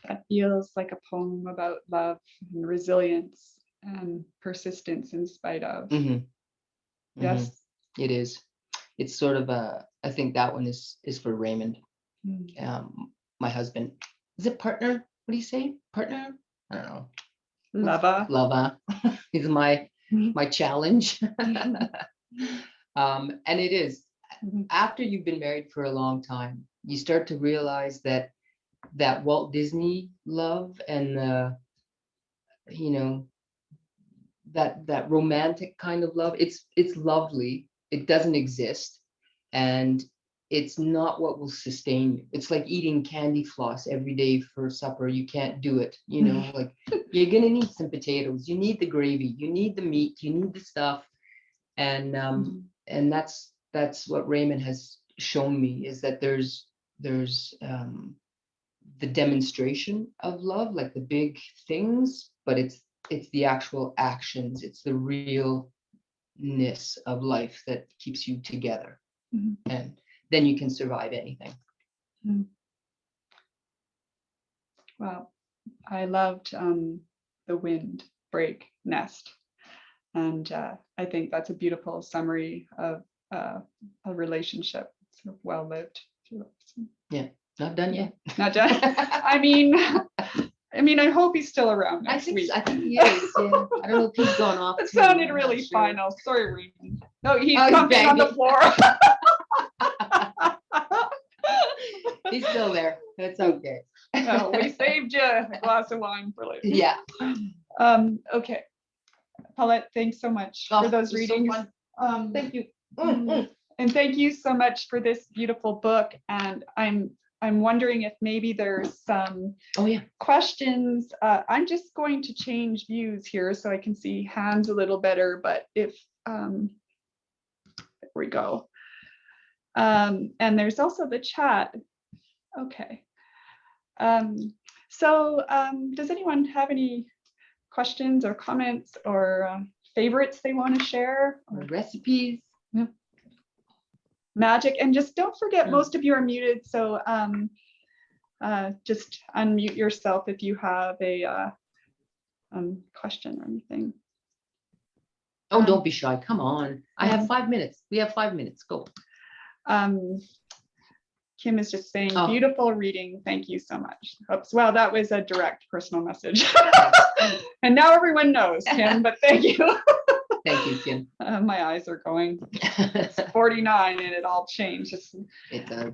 That feels like a poem about love and resilience and persistence in spite of. Mhm, Yes. It is. It's sort of I think that one is for Raymond, Mm. my husband. Is it partner? What do you say? Partner? I don't know. Lava. Lava. He's my Mhm. challenge. And it is, Mhm. after you've been married for a long time, you start to realize that Walt Disney love and you know, that romantic kind of love, it's lovely. It doesn't exist, and it's not what will sustain you. It's like eating candy floss every day for supper. You can't do it, you know, like you're gonna need some potatoes, you need the gravy, you need the meat, you need the stuff. And and that's what Raymond has shown me, is that there's the demonstration of love, like the big things, but it's the actual actions, it's the realness of life that keeps you together. Mhm. And then you can survive anything. Wow. I loved the wind, break, nest. And I think that's a beautiful summary of a relationship. Sort of well lived. Yeah, not done yet. Not done. I mean, I hope he's still around next week. I think he is. Yeah. I don't know if he's gone off. It too, sounded I'm really not sure. final. Sorry, Raymond. No, he's Oh, he's pumping on the banging. floor. He's still there. That's okay. No, we saved you a glass of wine for later. Yeah. Okay. Paulette, thanks so much Oh, for those it was so readings. fun. Thank you. And thank you so much for this beautiful book. And I'm wondering if maybe there's some Oh yeah. questions. I'm just going to change views here so I can see hands a little better. But if there we go. And there's also the chat. Okay. So does anyone have any questions or comments or favorites they want to share? Or recipes. Magic, and just don't forget, most of you are muted, so just unmute yourself if you have a question or anything. Oh, don't be shy. Come on. I have 5 minutes. We have 5 minutes. Go. Kim is just saying, Oh. beautiful reading. Thank you so much. Oops, well, that was a direct personal message. And now everyone knows, Kim, but thank you. Thank you, Kim. My eyes are going. It's 49 and it all changed. It does.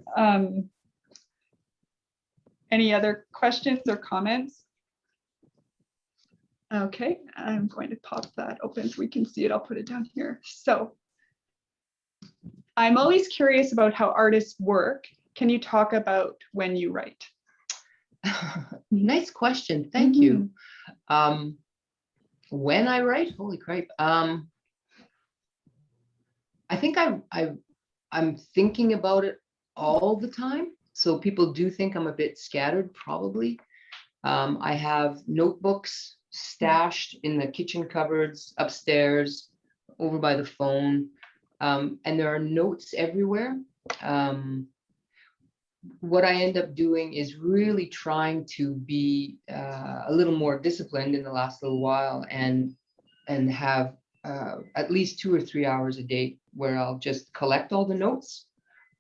Any other questions or comments? Okay, I'm going to pop that open so we can see it. I'll put it down here. So I'm always curious about how artists work. Can you talk about when you write? Nice question. Thank you. When I write, holy crap. I think I'm thinking about it all the time. So people do think I'm a bit scattered, probably. I have notebooks stashed in the kitchen cupboards, upstairs, over by the phone. And there are notes everywhere. What I end up doing is really trying to be a little more disciplined in the last little while and have at least 2 or 3 hours a day where I'll just collect all the notes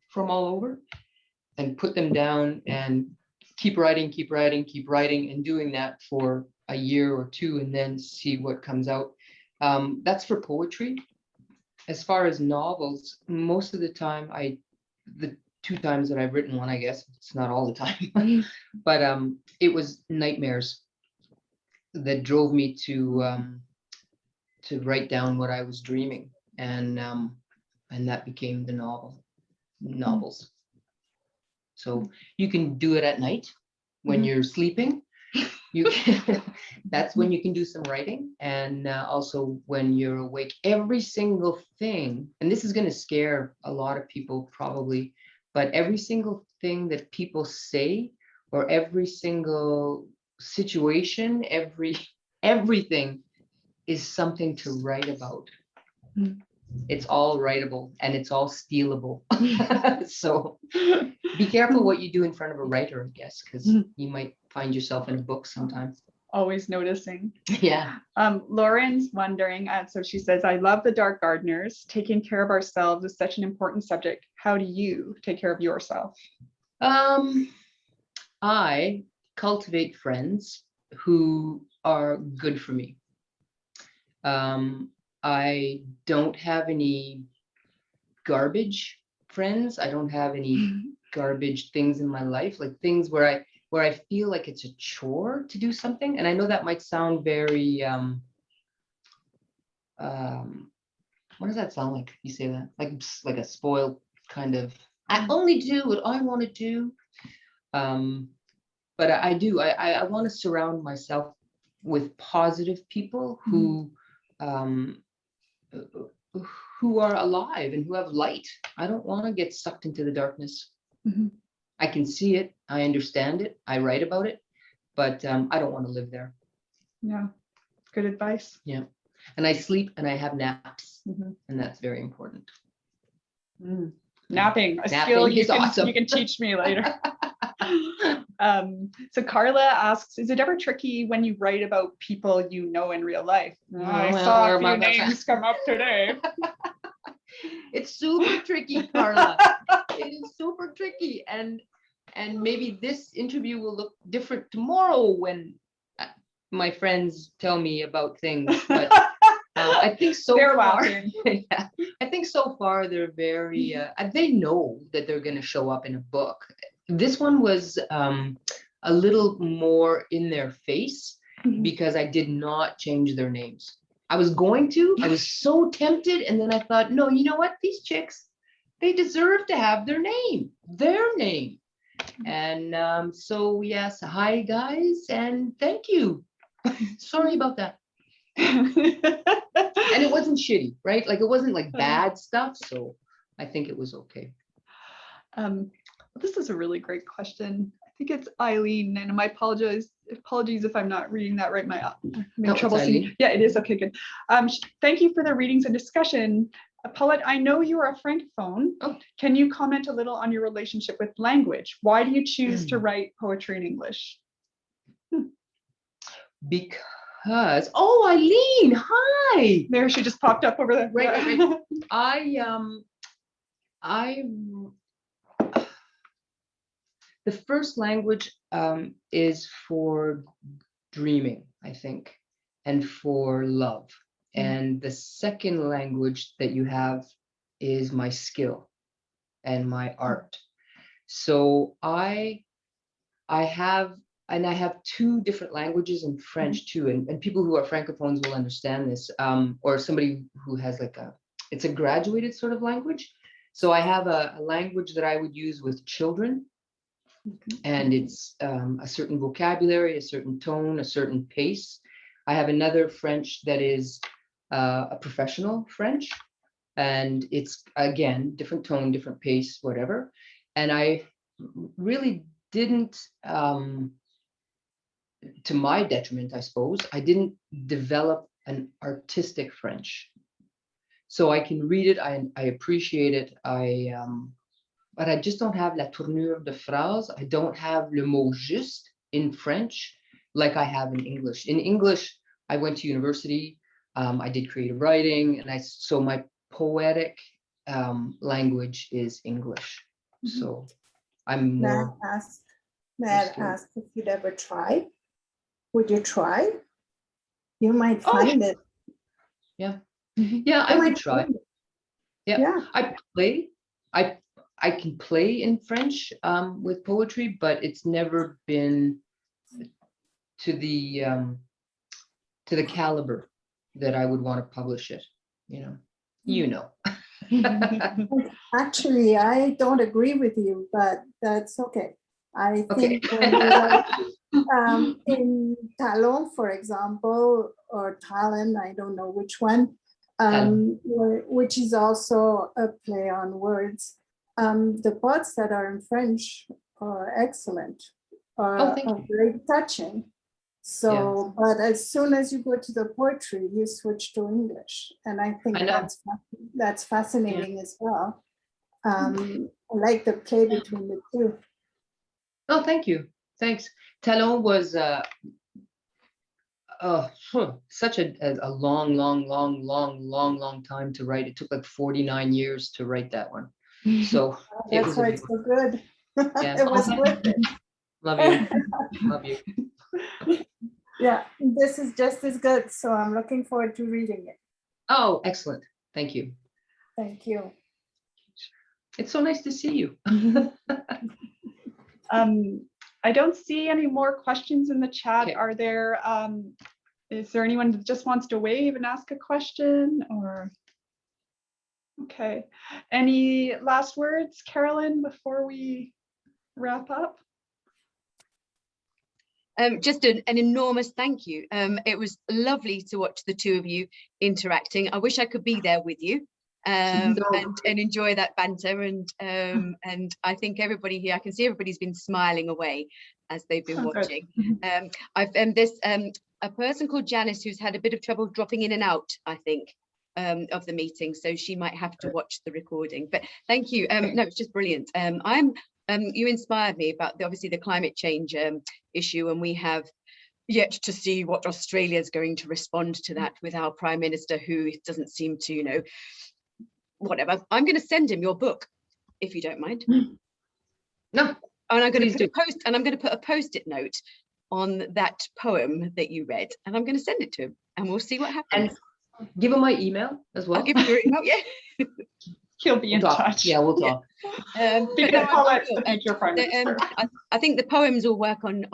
from all over and put them down and keep writing, and doing that for a year or two and then see what comes out. That's for poetry. As far as novels, most of the time, the 2 times that I've written one, I guess it's not all the time, but it was nightmares that drove me to write down what I was dreaming, and that became the novels. So you can do it at night when you're sleeping. You can, that's when you can do some writing, and also when you're awake. Every single thing, and this is going to scare a lot of people probably, but every single thing that people say, or every single situation, everything is something to write about. It's all writable and it's all stealable. So be careful what you do in front of a writer, I guess, because you might find yourself in a book sometimes. Always noticing. Yeah. Lauren's wondering, so she says, I love the Dark Gardeners. Taking care of ourselves is such an important subject. How do you take care of yourself? I cultivate friends who are good for me. I don't have any garbage friends. I don't have any garbage things in my life, like things where I feel like it's a chore to do something. And I know that might sound very, what does that sound like? You say that like a spoiled kind of, I only do what I want to do. But I do, I want to surround myself with positive people who are alive and who have light. I don't want to get sucked into the darkness. I can see it, I understand it, I write about it, but I don't want to live there. Yeah, good advice. Yeah, and I sleep and I have naps, and that's very important. Napping, a Napping skill is awesome. You can teach me later. So Carla asks, is it ever tricky when you write about people you know in real life? I saw a few names come up today. It's super tricky, Carla. It is super tricky, and maybe this interview will look different tomorrow when my friends tell me about things. But I think so they're far, laughing. yeah, I think so far they're very. They know that they're going to show up in a book. This one was a little more in their face because I did not change their names. I was going to. I was so tempted, and then I thought, no, you know what? These chicks, they deserve to have their name. And so yes, hi guys, and thank you. Sorry about that. And it wasn't shitty, right? Like it wasn't like bad stuff. So I think it was okay. This is a really great question. I think it's Eileen, and my apologies if I'm not reading that right. I'm in trouble seeing. Yeah, it is. Okay, good. Thank you for the readings and discussion. Paulette, I know you are a francophone. Oh. Can you comment a little on your relationship with language? Why do you choose to write poetry in English? Because, oh, Eileen, hi. There, she just popped up over there. Right. The first language is for dreaming, I think, and for love. And the second language that you have is my skill and my art. So I have 2 different languages in French too, and people who are francophones will understand this, or somebody who has like it's a graduated sort of language. So I have a language that I would use with children, and it's a certain vocabulary, a certain tone, a certain pace. I have another French that is a professional French, and it's again different tone, different pace, whatever. And I really didn't, to my detriment, I suppose, I didn't develop an artistic French. So I can read it, I appreciate it, but I just don't have la tournure de phrase. I don't have le mot juste in French like I have in English. In English, I went to university, I did creative writing, and so my poetic language is English. So I'm more. May I ask if you'd ever try? Would you try? You might find it. Yeah. Yeah, I would try. Yeah. I play. I can play in French with poetry, but it's never been to the caliber that I would want to publish it. You know. Actually, I don't agree with you, but that's okay. I think when in Talon, for example, or Talon, I don't know which one, which is also a play on words. The parts that are in French are excellent, are very touching. So, but as soon as you go to the poetry, you switch to English. And I think that's fascinating as well. I like the play between the two. Oh, thank you. Thanks. Talon was such a long time to write. It took like 49 years to write that one. So that's why it's so good. Yeah. It was worth it. Love you. Love you. Yeah, this is just as good. So I'm looking forward to reading it. Oh, excellent. Thank you. Thank you. It's so nice to see you. I don't see any more questions in the chat. Okay. Are there, is there anyone that just wants to wave and ask a question or? Okay. Any last words, Carolyn, before we wrap up? Just an enormous thank you. It was lovely to watch the two of you interacting. I wish I could be there with you and enjoy that banter. And I think everybody here, I can see everybody's been smiling away as they've been watching. There's a person called Janice who's had a bit of trouble dropping in and out, I think, of the meeting. So she might have to watch the recording. But thank you. No, it's just brilliant. You inspired me about obviously the climate change issue, and we have yet to see what Australia is going to respond to that with our Prime Minister, who doesn't seem to, whatever. I'm going to send him your book, if you don't mind. No. And I'm going to put a post-it note on that poem that you read, and I'm going to send it to him, and we'll see what happens. And give him my email as well. I'll give you your email, yeah. He'll be in touch. Yeah, we'll talk. Because Paulette's the future Prime Minister. I think the poems all work on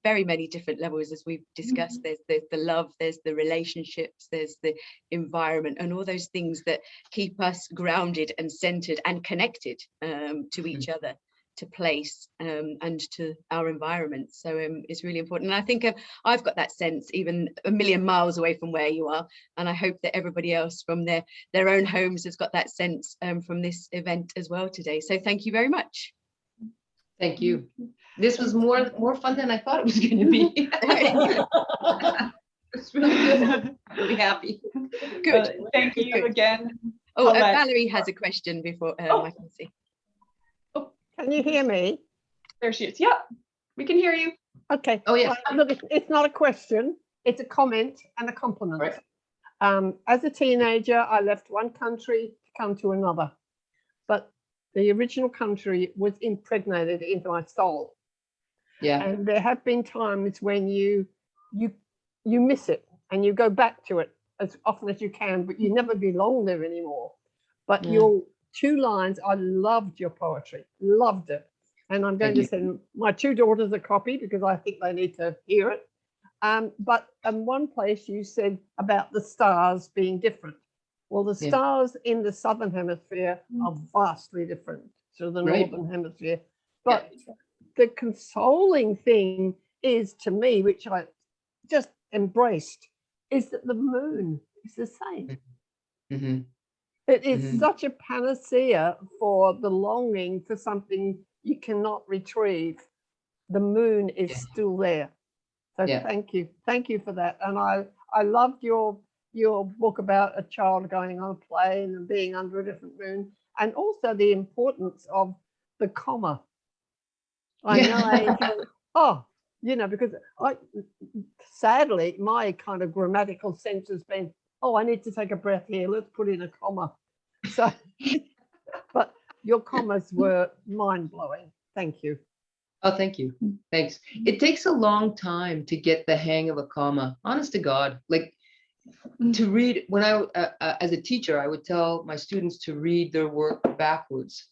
very many different levels, as we've discussed. There's the love, there's the relationships, there's the environment, and all those things that keep us grounded and centered and connected to each other, to place and to our environment. So it's really important, and I think I've got that sense even a million miles away from where you are, and I hope that everybody else from their own homes has got that sense from this event as well today. So thank you very much. Thank you. This was more fun than I thought it was going to be. It's really good. Really happy. Good. Thank you again. Oh, Valerie has a question before I can see. Can you hear me? There she is. Yeah, we can hear you. Okay. Oh, yes. Look, it's not a question. It's a comment and a compliment. Right. As a teenager, I left one country to come to another, but the original country was impregnated into my soul. Yeah. And there have been times when you miss it and you go back to it as often as you can, but you never belong there anymore. But your 2 lines, I loved your poetry, loved it. And I'm going to send my 2 daughters a copy because I think they need to hear it. But in one place you said about the stars being different. Well, the Yeah. stars in the southern hemisphere are vastly different to the Right. northern hemisphere. But the consoling thing is to me, which I just embraced, is that the moon is the same. Mhm. It is Mhm. such a panacea for the longing for something you cannot retrieve. The moon is Yeah. still there. So Yeah. thank you for that. And I loved your book about a child going on a plane and being under a different moon, and also the importance of the comma. I know, Angel. Oh, because sadly, my kind of grammatical sense has been, oh, I need to take a breath here. Let's put in a comma. So, but your commas were mind blowing. Thank you. Oh, thank you. Thanks. It takes a long time to get the hang of a comma. Honest to God, like to read. When I, as a teacher, I would tell my students to read their work backwards.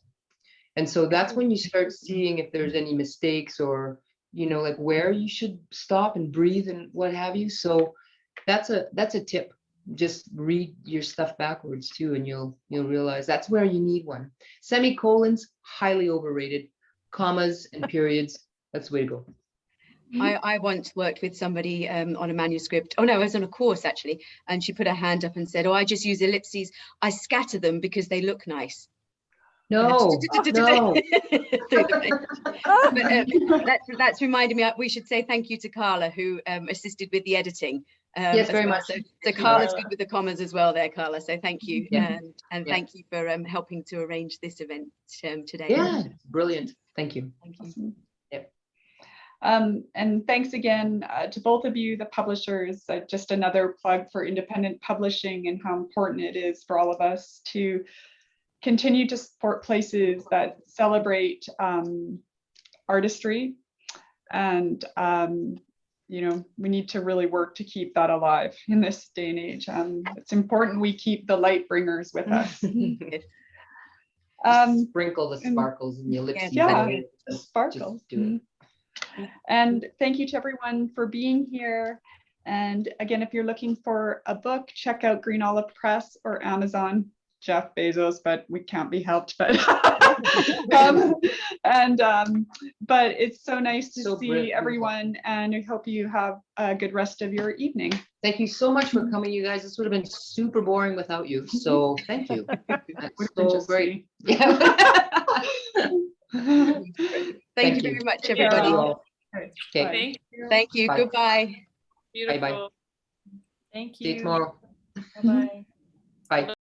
And so that's when you start seeing if there's any mistakes or, like where you should stop and breathe and what have you. So that's a tip. Just read your stuff backwards too, and you'll realize that's where you need one. Semicolons, highly overrated. Commas and periods, that's the way to go. I once worked with somebody on a manuscript. Oh no, I was on a course actually, and she put her hand up and said, "Oh, I just use ellipses. I scatter them because they look nice." No, no. But, that's reminded me. We should say thank you to Carla, who assisted with the editing. Yes, as very well. much. So Carla's good with the commas as well, there, Carla. So thank you, Yeah. and Yeah. thank you for helping to arrange this event today. Yeah, brilliant. Thank you. Thank you. Awesome. Yep. And thanks again to both of you, the publishers. Just another plug for independent publishing and how important it is for all of us to continue to support places that celebrate artistry. And, we need to really work to keep that alive in this day and age. It's important we keep the light bringers with us. Sprinkle the sparkles in the ellipses. Yeah, Just sparkles. do it. And thank you to everyone for being here. And again, if you're looking for a book, check out Green Olive Press or Amazon. Jeff Bezos, but we can't be helped. But but it's so nice to see everyone, and I hope you have a good rest of your evening. Thank you so much for coming, you guys. This would have been super boring without you. So thank you. That's so great. Yeah. Thank you very much, everybody. Okay. Thank you. Bye. Goodbye. Beautiful. Bye-bye. Thank you. See you tomorrow. Bye-bye. Bye.